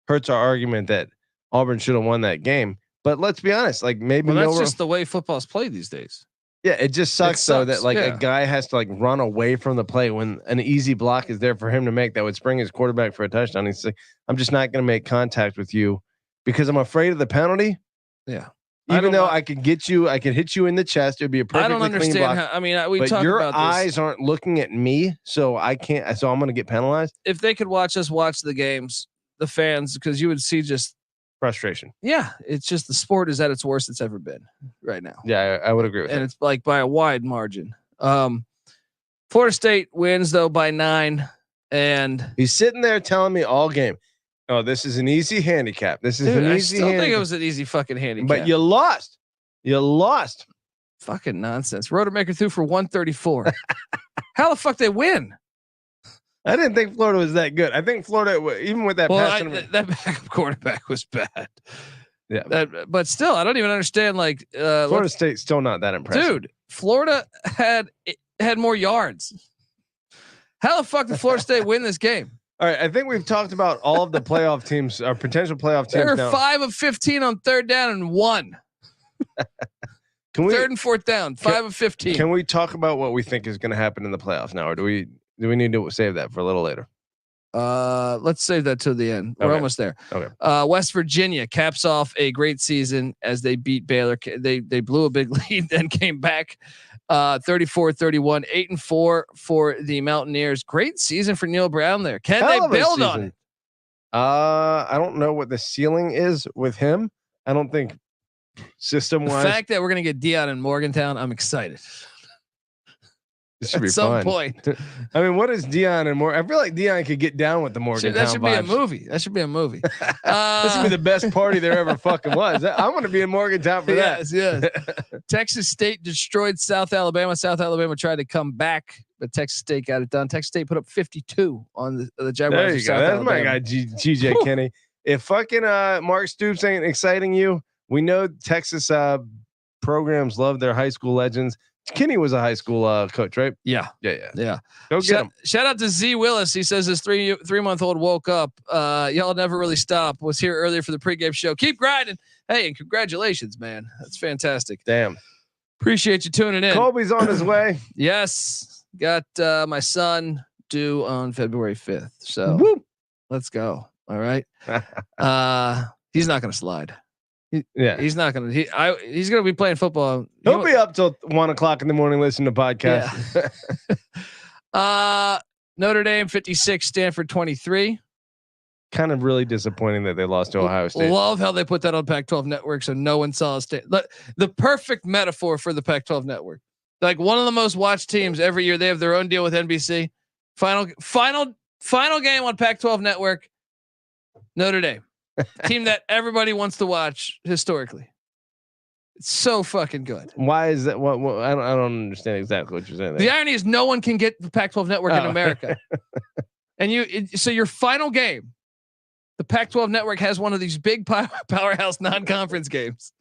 hurts our argument that Auburn should have won that game, but let's be honest, like maybe that's just the way football's played these days. Yeah, it just sucks though that a guy has to run away from the play when an easy block is there for him to make that would spring his quarterback for a touchdown. He's like, I'm just not going to make contact with you because I'm afraid of the penalty. Yeah. Even though I could get you, I could hit you in the chest. It'd be a perfectly I don't understand clean block. But your eyes aren't looking at me, so I can't. So I'm going to get penalized. If they could watch the games, the fans, because you would see just frustration. Yeah, it's just the sport is at its worst it's ever been right now. Yeah, I would agree with that. And it's like by a wide margin. Florida State wins though by 9, and he's sitting there telling me all game, oh, this is an easy handicap. This is an easy. I still think it was an easy fucking handicap. But you lost. You lost. Fucking nonsense. Rodemaker threw for 134. How the fuck they win? I didn't think Florida was that good. I think Florida, even with that, that backup quarterback was bad. Yeah, but still, I don't even understand. Like Florida State's still not that impressive, dude. Florida had more yards. How the fuck did Florida State win this game? All right, I think we've talked about all of the playoff teams, our potential playoff teams. They're 5 of 15 on 3rd down and 1. Can we 3rd and 4th down, 5 of 15. Can we talk about what we think is going to happen in the playoffs now, or do we need to save that for a little later? Let's save that till the end. We're almost there. Okay. West Virginia caps off a great season as they beat Baylor. They blew a big lead, then came back 34-31, 8-4 for the Mountaineers. Great season for Neil Brown there. Can they build on it? I don't know what the ceiling is with him. I don't think system-wise. The fact that we're going to get Deion in Morgantown, I'm excited. This should be at some fun. point. I mean, what is Deion and more? I feel like Deion could get down with the Morgantown That should be a vibes. movie. That should be a movie. This would be the best party there ever fucking was. I want to be in Morgantown for that. Yes. Texas State destroyed South Alabama. South Alabama tried to come back, but Texas State got it done. Texas State put up 52 on the Jaguars. There you go. That's my guy, GJ Kenny. If fucking Mark Stoops ain't exciting you, we know Texas programs love their high school legends. Kenny was a high school coach, right? Yeah. Go get him. Shout out to Z Willis. He says his 3-month-old woke up. Y'all never really stop. Was here earlier for the pregame show. Keep grinding. Hey, and congratulations, man. That's fantastic. Damn. Appreciate you tuning in. Colby's on his way. Yes. Got my son due on February 5th. So let's go. All right. He's not going to slide. He's not gonna. He's gonna be playing football. He'll be up till 1 o'clock in the morning listening to podcasts. Yeah. Notre Dame 56, Stanford 23. Kind of really disappointing that they lost to Ohio State. Love how they put that on Pac-12 Network, so no one saw the perfect metaphor for the Pac-12 Network. Like one of the most watched teams every year. They have their own deal with NBC. Final Final game on Pac-12 Network. Notre Dame, team that everybody wants to watch historically. It's so fucking good. Why is that? What I don't understand exactly what you're saying. The irony is no one can get the Pac-12 Network in America. And so your final game, the Pac-12 Network has one of these big powerhouse non-conference games.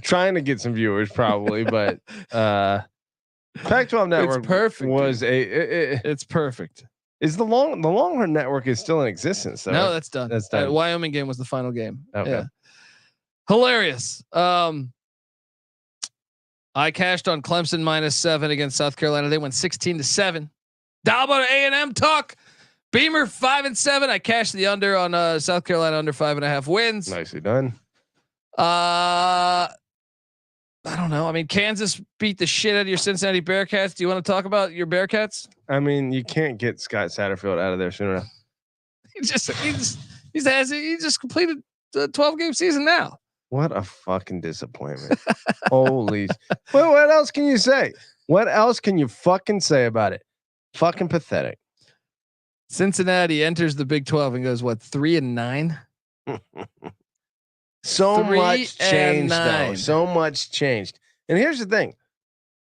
Trying to get some viewers probably, but Pac-12 Network was it's perfect. Is the Longhorn Network is still in existence? Though, no, right? that's done. That's done. Wyoming game was the final game. Okay. Yeah. Hilarious. I cashed on Clemson -7 against South Carolina. They went 16-7. Dalba A&M talk. Beamer 5-7. I cashed the under on South Carolina under 5.5 wins. Nicely done. I don't know. I mean, Kansas beat the shit out of your Cincinnati Bearcats. Do you want to talk about your Bearcats? I mean, you can't get Scott Satterfield out of there soon enough. He just completed the 12-game season now. What a fucking disappointment. Holy. Well, what else can you say? What else can you fucking say about it? Fucking pathetic. Cincinnati enters the Big 12 and goes, what, 3-9? So much changed, though. So much changed. And here's the thing.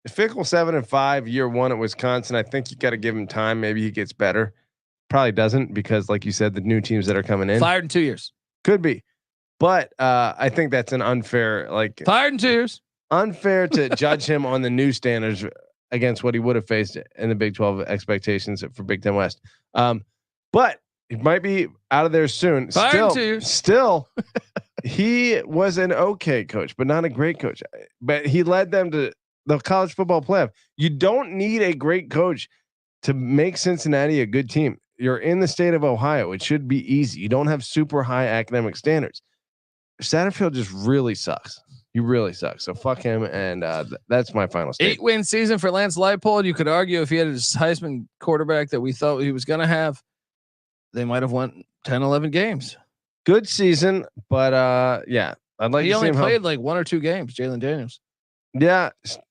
Fickle 7-5 year one at Wisconsin. I think you got to give him time. Maybe he gets better. Probably doesn't because, like you said, the new teams that are coming in. Fired in 2 years. Could be. But I think that's an unfair, like fired in 2 years. Unfair to judge him on the new standards against what he would have faced in the Big 12 expectations for Big 10 West. But he might be out of there soon. Still, he was an okay coach, but not a great coach. But he led them to the college football playoff. You don't need a great coach to make Cincinnati a good team. You're in the state of Ohio. It should be easy. You don't have super high academic standards. Satterfield just really sucks. He really sucks. So fuck him. And that's my final statement. 8-win season for Lance Leipold. You could argue if he had his Heisman quarterback that we thought he was going to have, they might have won 10, 11 games. Good season, but yeah, I'd like. He to only see him played like 1 or 2 games. Jalen Daniels. Yeah,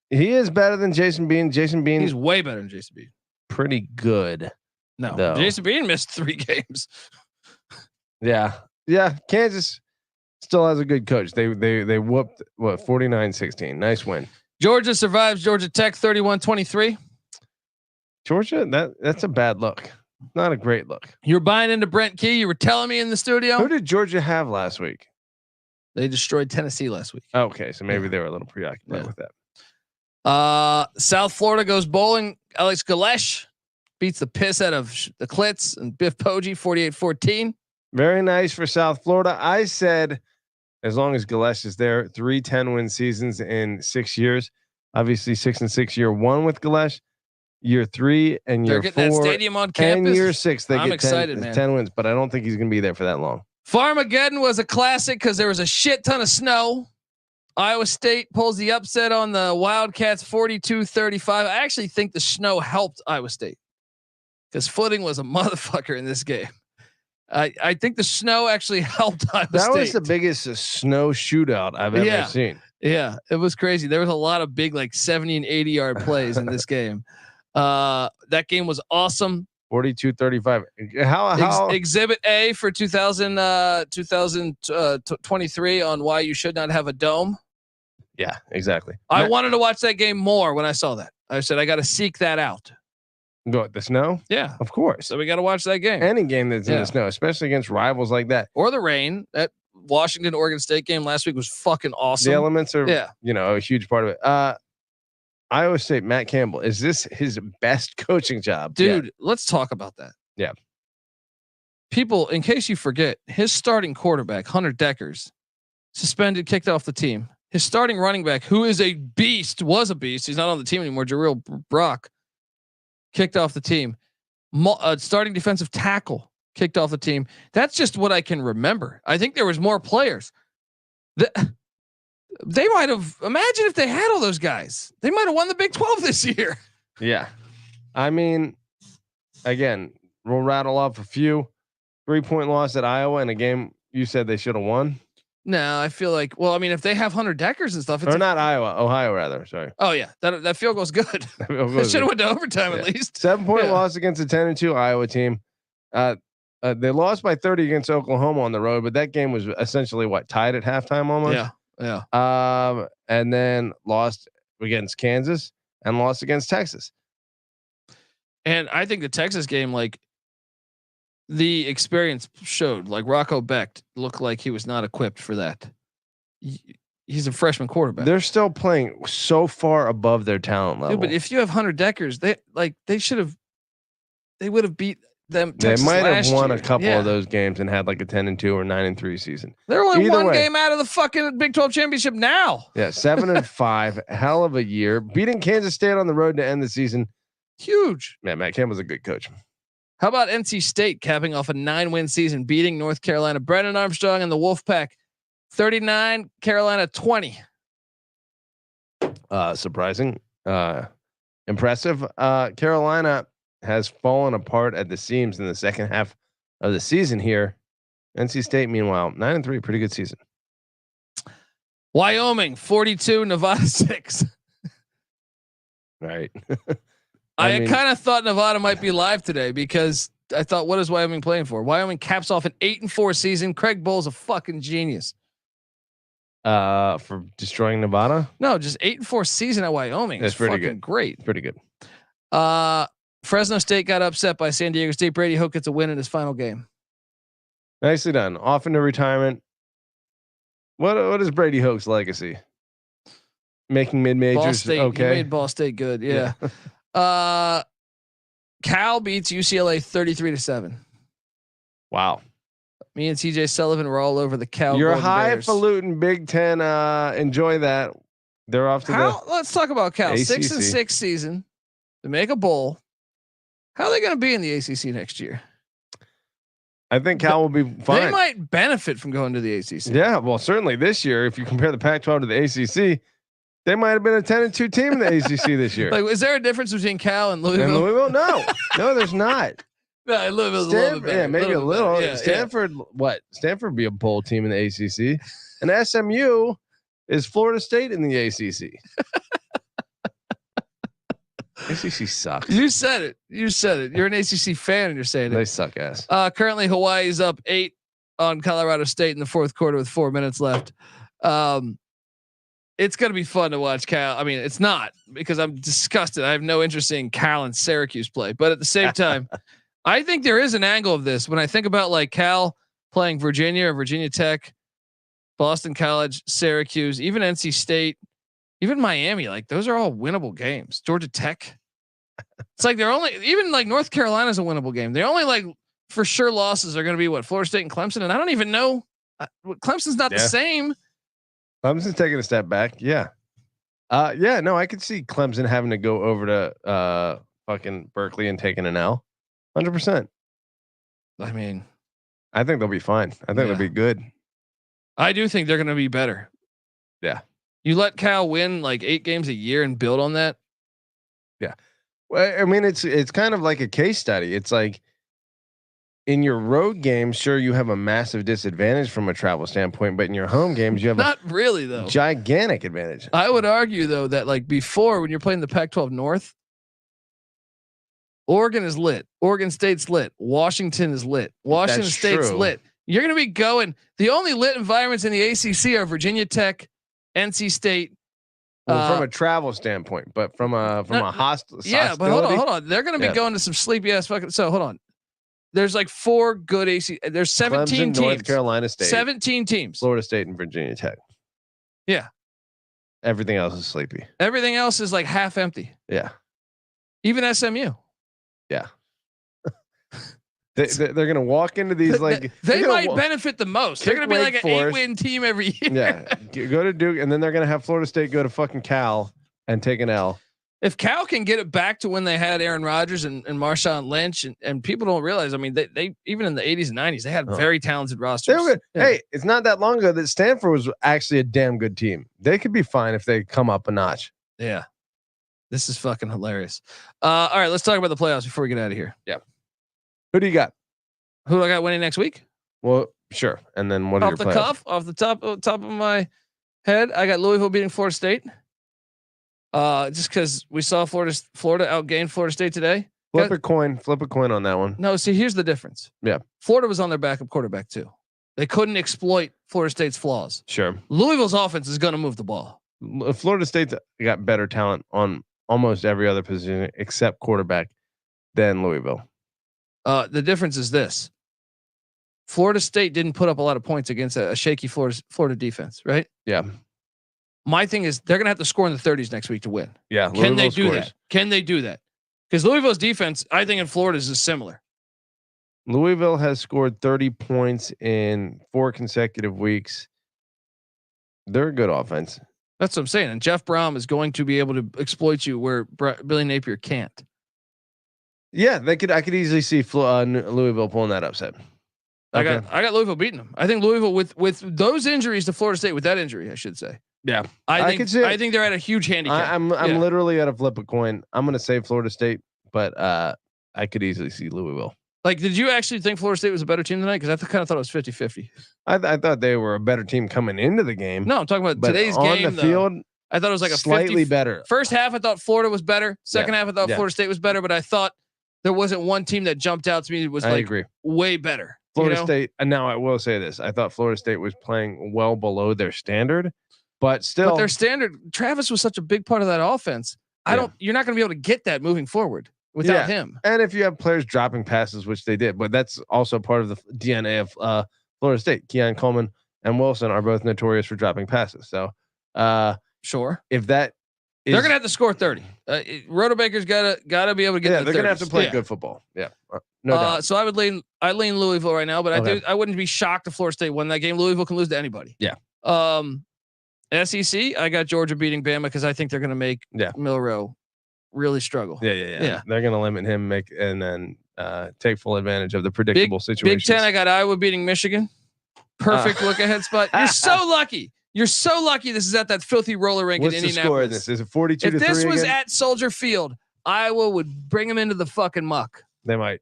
he is better than Jason Bean. Jason Bean. He's way better than Jason Bean. Pretty good. No, though. Jason Bean missed 3 games. Yeah. Kansas still has a good coach. They whooped 49-16. Nice win. Georgia survives Georgia Tech 31-23. Georgia, that's a bad look. Not a great look. You're buying into Brent Key. You were telling me in the studio. Who did Georgia have last week? They destroyed Tennessee last week. Okay, so maybe they were a little preoccupied with that. South Florida goes bowling. Alex Galesh beats the piss out of the Clits and Biff Poggi 48-14. Very nice for South Florida. I said, as long as Galesh is there, 3 10-win seasons in 6 years. Obviously 6-6 year 1 with Galesh. Year 3 and year 4 that stadium on campus. And year 6, they I'm get excited, 10 wins, but I don't think he's going to be there for that long. Farmageddon was a classic because there was a shit ton of snow. Iowa State pulls the upset on the Wildcats 42-35. I actually think the snow helped Iowa State because footing was a motherfucker in this game. I think the snow actually helped Iowa State. That was the biggest snow shootout I've ever seen. Yeah, it was crazy. There was a lot of big, like 70 and 80 yard plays in this game. That game was awesome. 42-35. How Exhibit A for 2023 on why you should not have a dome. Yeah, exactly. I wanted to watch that game more when I saw that. I said, I got to seek that out. Go the snow? Yeah, of course. So we got to watch that game. Any game that's in the snow, especially against rivals like that. Or the rain. That Washington Oregon State game last week was fucking awesome. The elements are, a huge part of it. Iowa State, Matt Campbell, is this his best coaching job? Dude, let's talk about that. Yeah. People, in case you forget, his starting quarterback, Hunter Deckers, suspended, kicked off the team. His starting running back, who is a beast, was a beast. He's not on the team anymore. Jarrell Brock kicked off the team. Starting defensive tackle kicked off the team. That's just what I can remember. I think there was more players. They might have, imagine if they had all those guys, they might have won the Big 12 this year. Yeah. I mean, again, we'll rattle off a few. 3-point loss at Iowa in a game you said they should have won. No, I feel like, well, I mean, if they have Hunter Deckers and stuff, it's not Ohio rather. Sorry. Oh yeah. That field goal's good. It should have went to overtime at least. 7-point loss against a 10-2 Iowa team. They lost by 30 against Oklahoma on the road, but that game was essentially tied at halftime almost. Yeah. And then lost against Kansas and lost against Texas. And I think the Texas game, like the experience showed, like Rocco Becht looked like he was not equipped for that. He's a freshman quarterback. They're still playing so far above their talent level. Dude, but if you have Hunter Deckers, they would have beat them. Texas they might have won year. a couple of those games and had like a 10-2 or 9-3 season. They're only one game out of the fucking Big 12 championship now. Yeah, 7-5, hell of a year. Beating Kansas State on the road to end the season, huge. Man, Matt Campbell's a good coach. How about NC State capping off a 9-win season, beating North Carolina? Brennan Armstrong and the Wolfpack, 39, Carolina 20. Surprising, impressive. Carolina has fallen apart at the seams in the second half of the season here. NC State, meanwhile, 9-3, pretty good season. Wyoming 42, Nevada 6. Right. I kind of thought Nevada might be live today because I thought, what is Wyoming playing for? Wyoming caps off an 8-4 season. Craig Bull's a fucking genius. For destroying Nevada? No, just 8-4 season at Wyoming. That's pretty good. Great. Pretty good. Fresno State got upset by San Diego State. Brady Hoke gets a win in his final game. Nicely done. Off into retirement. What is Brady Hoke's legacy? Making mid-majors. Okay. He made Ball State good. Yeah. Cal beats UCLA 33-7. Wow. Me and TJ Sullivan were all over the Cal. You're Golden highfalutin Big Ten. Enjoy that. They're off to Let's talk about Cal. ACC. 6-6 season to make a bowl. How are they going to be in the ACC next year? I think Cal will be fine. They might benefit from going to the ACC. Yeah, well, certainly this year, if you compare the Pac-12 to the ACC, they might have been a 10-2 team in the ACC this year. Like, is there a difference between Cal and Louisville? And Louisville? No, there's not. No, Louisville's a little bit better. Yeah, maybe a little. Yeah, Stanford, what? Stanford would be a bowl team in the ACC, and SMU is Florida State in the ACC. ACC sucks. You said it. You're an ACC fan, and you're saying They it. suck ass. Currently, Hawaii is up 8 on Colorado State in the fourth quarter with 4 minutes left. It's going to be fun to watch Cal. I mean, it's not because I'm disgusted. I have no interest in Cal and Syracuse play, but at the same time, I think there is an angle of this when I think about like Cal playing Virginia or Virginia Tech, Boston College, Syracuse, even NC State, even Miami. Like those are all winnable games. Georgia Tech. It's like they're only even like North Carolina's a winnable game. They only like for sure losses are going to be what Florida State and Clemson, and I don't even know. Clemson's not the same. Clemson's taking a step back. Yeah. No, I could see Clemson having to go over to fucking Berkeley and taking an L. 100%. I mean, I think they'll be fine. I think they'll be good. I do think they're going to be better. Yeah. You let Cal win like 8 games a year and build on that. Yeah. Well, I mean, it's kind of like a case study. It's like in your road games, sure, you have a massive disadvantage from a travel standpoint, but in your home games, you have not really though gigantic advantage. I would argue though that like before when you're playing the Pac-12 North, Oregon is lit. Oregon State's lit. Washington is lit. Washington State's lit. You're going to be going. The only lit environments in the ACC are Virginia Tech, NC State. Well, from a travel standpoint, but from a hostile. Yeah, but hold on. They're going to be going to some sleepy ass fucking. So hold on. There's like 4 good AC. There's 17 Clemson, teams. North Carolina State. 17 teams. Florida State and Virginia Tech. Yeah. Everything else is sleepy. Everything else is like half empty. Yeah. Even SMU. Yeah. They're going to walk into these like they might benefit the most. They're going to be like an 8-win team every year. Yeah. Go to Duke and then they're going to have Florida State go to fucking Cal and take an L. If Cal can get it back to when they had Aaron Rodgers and Marshawn Lynch and people don't realize, I mean, they even in the 80s and 90s, they had very talented rosters. They were good. Yeah. Hey, it's not that long ago that Stanford was actually a damn good team. They could be fine if they come up a notch. Yeah. This is fucking hilarious. All right, let's talk about the playoffs before we get out of here. Yeah. Who do you got? Who do I got winning next week? Well, sure. And then what are your playoffs? Off the top of my head, I got Louisville beating Florida State. Just because we saw Florida outgained Florida State today. Flip a coin on that one. No, see, here's the difference. Yeah. Florida was on their backup quarterback too. They couldn't exploit Florida State's flaws. Sure. Louisville's offense is going to move the ball. Florida State's got better talent on almost every other position except quarterback than Louisville. The difference is this. Florida State didn't put up a lot of points against a shaky Florida defense, right? Yeah. My thing is they're going to have to score in the 30s next week to win. Yeah. Can they do that? Can they do that? Because Louisville's defense, I think in Florida's is similar. Louisville has scored 30 points in 4 consecutive weeks. They're a good offense. That's what I'm saying. And Jeff Brom is going to be able to exploit you where Billy Napier can't. Yeah, I could easily see Louisville pulling that upset. Okay. I got Louisville beating them. I think Louisville with those injuries to Florida State, with that injury, I should say. Yeah, I think they're at a huge handicap. I'm literally at a flip a coin. I'm going to say Florida State, but I could easily see Louisville. Like, did you actually think Florida State was a better team tonight? Because I kind of thought it was 50-50. I thought they were a better team coming into the game. No, I'm talking about today's on game. On the field, I thought it was like a slightly better. First half, I thought Florida was better. Second half, I thought Florida State was better. But I thought there wasn't one team that jumped out to me that was way better. Florida State, and now I will say this: I thought Florida State was playing well below their standard, but still, their standard. Travis was such a big part of that offense. You're not going to be able to get that moving forward without him. And if you have players dropping passes, which they did, but that's also part of the DNA of Florida State. Keon Coleman and Wilson are both notorious for dropping passes. So, sure, if that is, they're going to have to score 30. Rotobaker's got to be able to get. Yeah, they're going to have to play good football. Yeah, no doubt. So I lean Louisville right now, but I wouldn't be shocked if Florida State won that game. Louisville can lose to anybody. Yeah. SEC, I got Georgia beating Bama because I think they're going to make Milroe really struggle. Yeah. They're going to limit him, and then take full advantage of the predictable situations. Big Ten, I got Iowa beating Michigan. Perfect look ahead spot. You're so lucky. You're so lucky. This is at that filthy roller rink in Indianapolis. What's the score in this? Is it 42-3? If this was at Soldier Field, Iowa would bring them into the fucking muck. They might.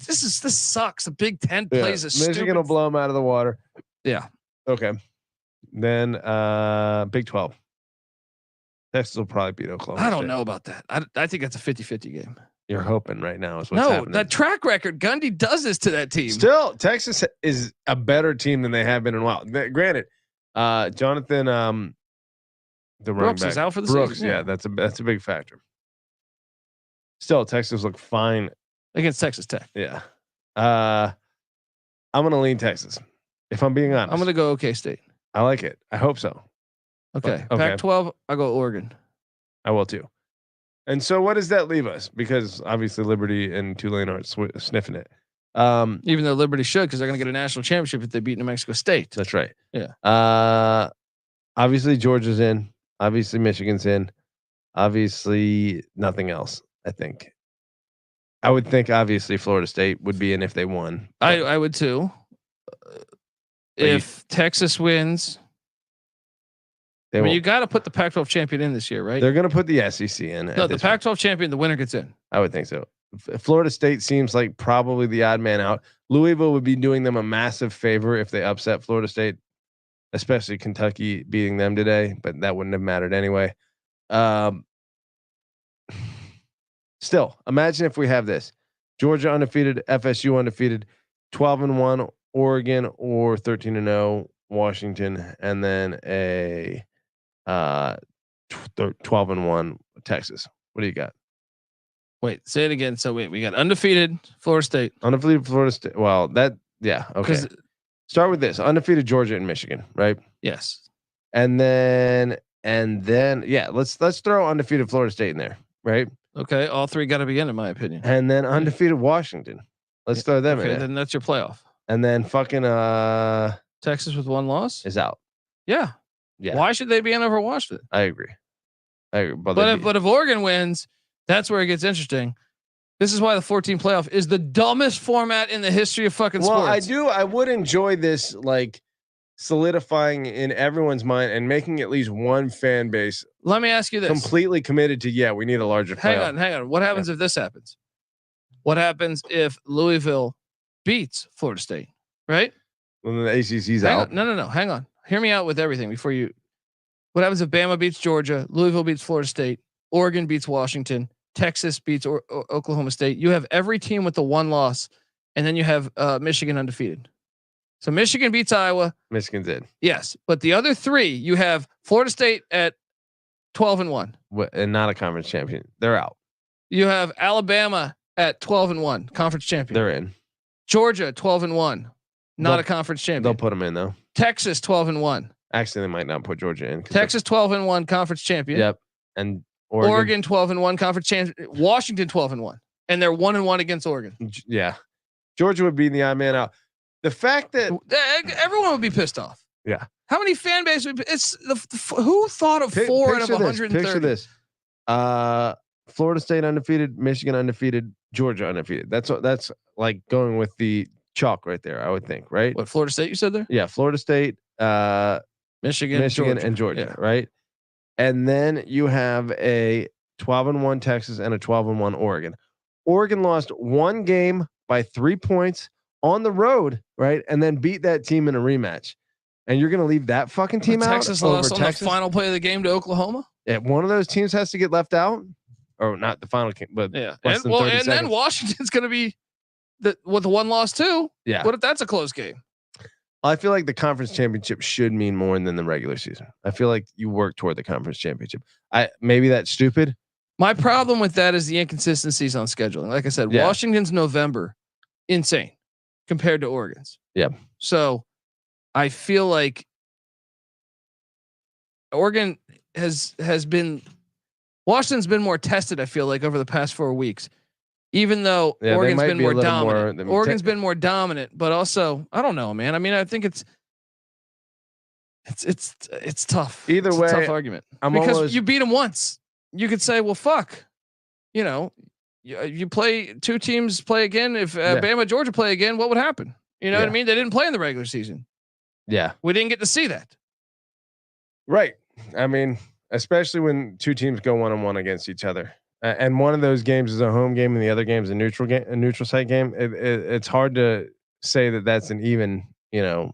This sucks. The Big Ten plays a Michigan will blow them out of the water. Yeah. Okay. Then Big 12. Texas will probably beat Oklahoma. I don't know about that. I think that's a 50-50 game. You're hoping right now is what's happening. That track record, Gundy does this to that team. Still, Texas is a better team than they have been in a while. Granted, Jonathan, the Brooks running back is out for the season. Yeah, that's a big factor. Still, Texas look fine against Texas Tech. Yeah, I'm gonna lean Texas. If I'm being honest, I'm gonna go OK State. I like it. I hope so. Okay. Pac-12, I'll go Oregon. I will too. And so what does that leave us? Because obviously Liberty and Tulane aren't sniffing it. Even though Liberty should, because they're going to get a national championship if they beat New Mexico State. That's right. Yeah. Obviously Georgia's in. Obviously Michigan's in. Obviously nothing else, I think. I would think obviously Florida State would be in if they won. I would too. If Texas wins... you got to put the Pac-12 champion in this year, right? They're going to put the SEC in. No, the Pac-12 champion, the winner gets in. I would think so. Florida State seems like probably the odd man out. Louisville would be doing them a massive favor if they upset Florida State, especially Kentucky beating them today, but that wouldn't have mattered anyway. Still, imagine if we have this: Georgia undefeated, FSU undefeated, 12-1 Oregon, or 13-0 Washington, and then a 12-1 Texas. What do you got? Wait, say it again. So we got undefeated Florida State. Undefeated Florida State. Well, okay. Start with this: undefeated Georgia and Michigan, right? Yes. And then let's throw undefeated Florida State in there, right? Okay, all three got to be in my opinion. And then undefeated Washington. Let's throw them in there. Then that's your playoff. And then fucking Texas with one loss is out. Yeah. Why should they be in over Washington? I agree. But if Oregon wins, that's where it gets interesting. This is why the 14 playoff is the dumbest format in the history of fucking sports. I would enjoy this, like, solidifying in everyone's mind and making at least one fan base. Let me ask you this: completely committed to we need a larger playoff. Hang on. What happens if this happens? What happens if Louisville beats Florida State? Right? Well, then the ACC's out. No. Hang on. Hear me out with everything before you. What happens if Bama beats Georgia, Louisville beats Florida State, Oregon beats Washington, Texas beats Oklahoma State. You have every team with the one loss, and then you have Michigan undefeated. So Michigan beats Iowa. Michigan did. Yes, but the other three, you have Florida State at 12-1, and not a conference champion. They're out. You have Alabama at 12-1, conference champion. They're in. Georgia 12-1, not a conference champion. They'll put them in though. Texas 12-1. Actually, they might not put Georgia in. Texas 12-1, conference champion. Yep. And Oregon 12-1, conference champion. Washington 12-1, and they're 1-1 against Oregon. Yeah, Georgia would be the odd man out. The fact that everyone would be pissed off. Yeah. How many fan base would it's who thought of 4 out of 130? Picture this. Florida State undefeated, Michigan undefeated, Georgia undefeated. That's like going with the chalk right there, I would think, right? What, Florida State you said there? Yeah, Florida State, Michigan Georgia. and Georgia, Yeah. right? And then you have a 12-1 Texas and a 12-1 Oregon. Oregon lost one game by 3 points on the road, right? And then beat that team in a rematch. And you're going to leave that fucking team out? Texas lost on the final play of the game to Oklahoma? Yeah, one of those teams has to get left out. Or not the final game, but yeah. And then Washington's going to be with the one loss too. Yeah. What if that's a close game? I feel like the conference championship should mean more than the regular season. I feel like you work toward the conference championship. Maybe that's stupid. My problem with that is the inconsistencies on scheduling. Like I said, Washington's November, insane compared to Oregon's. Yeah. So I feel like Oregon has been, Washington's been more tested. I feel like over the past 4 weeks, even though Oregon's been more dominant. Oregon's been more dominant, but also I don't know, man. I mean, I think it's tough. Either way, a tough argument because you beat them once. You could say, well, fuck, you play two teams play again. If Bama, Georgia play again, what would happen? You know what I mean? They didn't play in the regular season. Yeah. We didn't get to see that. Right. I mean, especially when two teams go 1-1 against each other. And one of those games is a home game and the other game is a neutral site game. It's hard to say that that's an even, there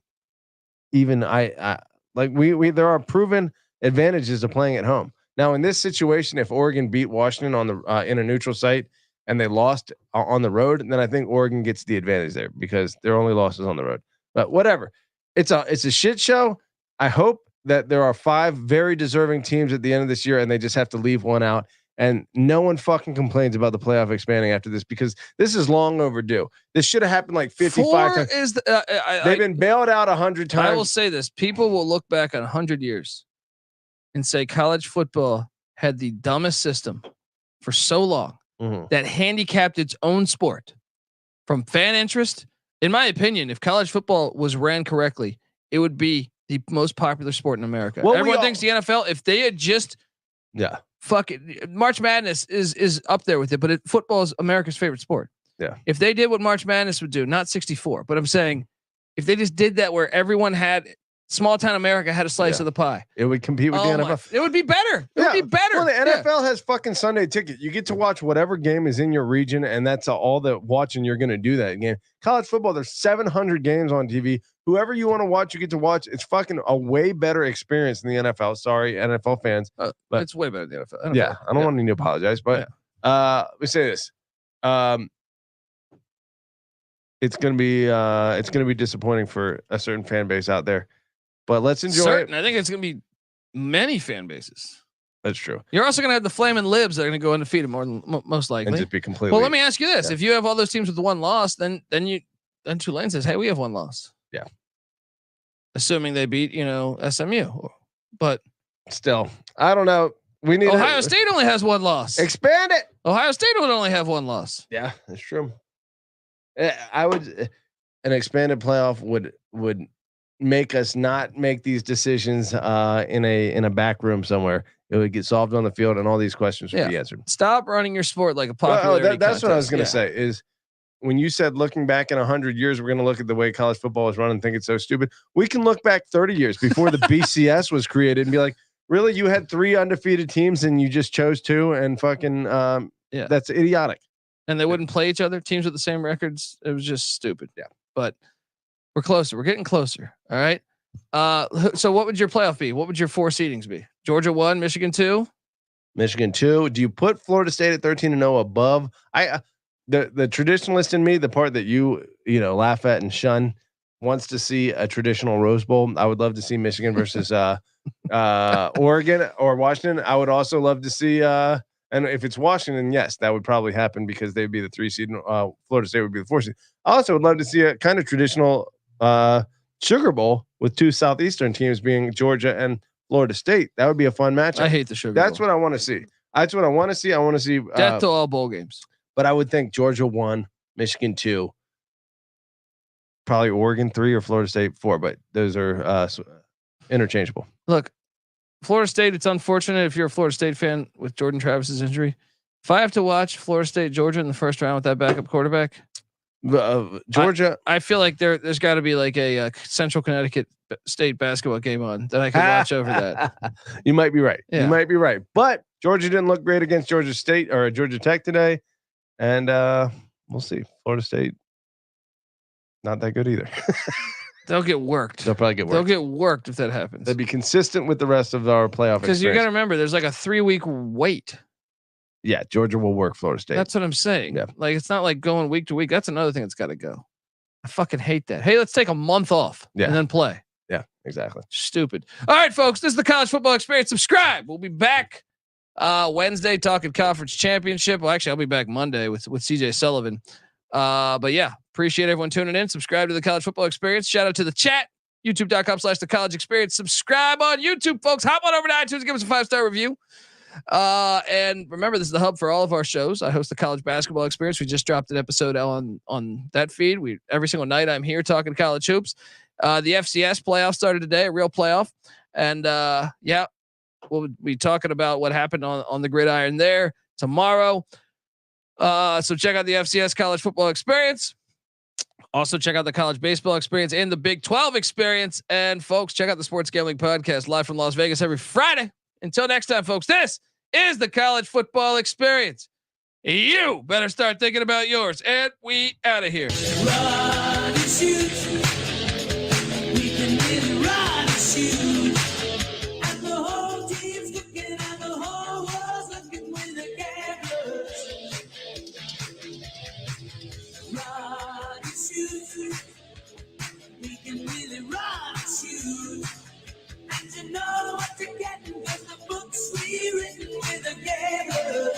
are proven advantages to playing at home. Now in this situation, if Oregon beat Washington on the in a neutral site and they lost on the road, then I think Oregon gets the advantage there because their only losses on the road. But whatever, it's a shit show. I hope that there are 5 very deserving teams at the end of this year and they just have to leave one out. And no one fucking complains about the playoff expanding after this because this is long overdue. This should have happened like 55 times. They've been bailed out 100 times. I will say this. People will look back on 100 years and say college football had the dumbest system for so long that handicapped its own sport from fan interest. In my opinion, if college football was ran correctly, it would be the most popular sport in America. Well, everyone thinks the NFL, if they had just fuck it. March Madness is up there with it, but football is America's favorite sport. Yeah. If they did what March Madness would do, not 64, but I'm saying if they just did that where everyone had small town America had a slice of the pie, it would compete with the NFL. It would be better. It would be better. Well, the NFL has fucking Sunday ticket. You get to watch whatever game is in your region, and that's all the watching you're going to do that game. College football, there's 700 games on TV. Whoever you want to watch, you get to watch. It's fucking a way better experience than the NFL. Sorry, NFL fans, but it's way better than the NFL. I don't want to apologize, but let me say this: it's gonna be disappointing for a certain fan base out there. But let's enjoy it. I think it's gonna be many fan bases. That's true. You're also gonna have the flaming libs that are gonna go undefeated most likely, and just be completely. Well, let me ask you this: if you have all those teams with the one loss, then Tulane says, "Hey, we have one loss." Yeah. Assuming they beat, SMU, but still, I don't know. We need Ohio State only has one loss. Expand it. Ohio State would only have one loss. Yeah, that's true. An expanded playoff would make us not make these decisions in a back room somewhere. It would get solved on the field, and all these questions would be answered. Stop running your sport like a popularity that's contest. what I was going to say is. When you said looking back in 100 years, we're going to look at the way college football is run and think it's so stupid. We can look back 30 years before the BCS was created and be like, really, you had 3 undefeated teams and you just chose 2 and fucking, that's idiotic. And they wouldn't play each other, teams with the same records. It was just stupid. Yeah. But we're closer. We're getting closer. All right. So what would your playoff be? What would your 4 seedings be? Georgia 1, Michigan 2? Michigan 2. Do you put Florida State at 13-0 above? The traditionalist in me, the part that you laugh at and shun, wants to see a traditional Rose Bowl. I would love to see Michigan versus Oregon or Washington. I would also love to see and if it's Washington, yes, that would probably happen because they'd be the 3 seed. Florida State would be the 4 seed. I also would love to see a kind of traditional Sugar Bowl with 2 Southeastern teams being Georgia and Florida State. That would be a fun matchup. I hate the Sugar That's Bowl. what I want to see. That's what I want to see. I want to see death to all bowl games. But I would think Georgia 1, Michigan 2, probably Oregon 3 or Florida State 4. But those are interchangeable. Look, Florida State. It's unfortunate if you're a Florida State fan with Jordan Travis's injury. If I have to watch Florida State Georgia in the first round with that backup quarterback, Georgia, I feel like there's got to be like a Central Connecticut State basketball game on that I could watch over that. You might be right. Yeah. You might be right. But Georgia didn't look great against Georgia State or Georgia Tech today, and we'll see. Florida State, not that good either. They'll get worked. They'll probably get worked. They'll get worked if that happens. They'd be consistent with the rest of our playoff. Because you got to remember, there's like a 3-week wait. Yeah, Georgia will work Florida State. That's what I'm saying. Yeah. Like it's not like going week to week. That's another thing that's got to go. I fucking hate that. Hey, let's take a month off and then play. Yeah, exactly. Stupid. All right, folks. This is the College Football Experience. Subscribe. We'll be back Wednesday talking conference championship. Well, actually, I'll be back Monday with CJ Sullivan. But yeah, appreciate everyone tuning in. Subscribe to the College Football Experience. Shout out to the chat. YouTube.com/the College Experience. Subscribe on YouTube, folks. Hop on over to iTunes. Give us a 5-star review. And remember, this is the hub for all of our shows. I host the College Basketball Experience. We just dropped an episode on that feed. Every single night I'm here talking college hoops. The FCS playoff started today, a real playoff. And we'll be talking about what happened on the gridiron there tomorrow. So check out the FCS College Football Experience. Also check out the College Baseball Experience and the Big 12 Experience. And folks, check out the Sports Gambling Podcast live from Las Vegas every Friday. Until next time, folks, this is the College Football Experience. You better start thinking about yours. And we out of here.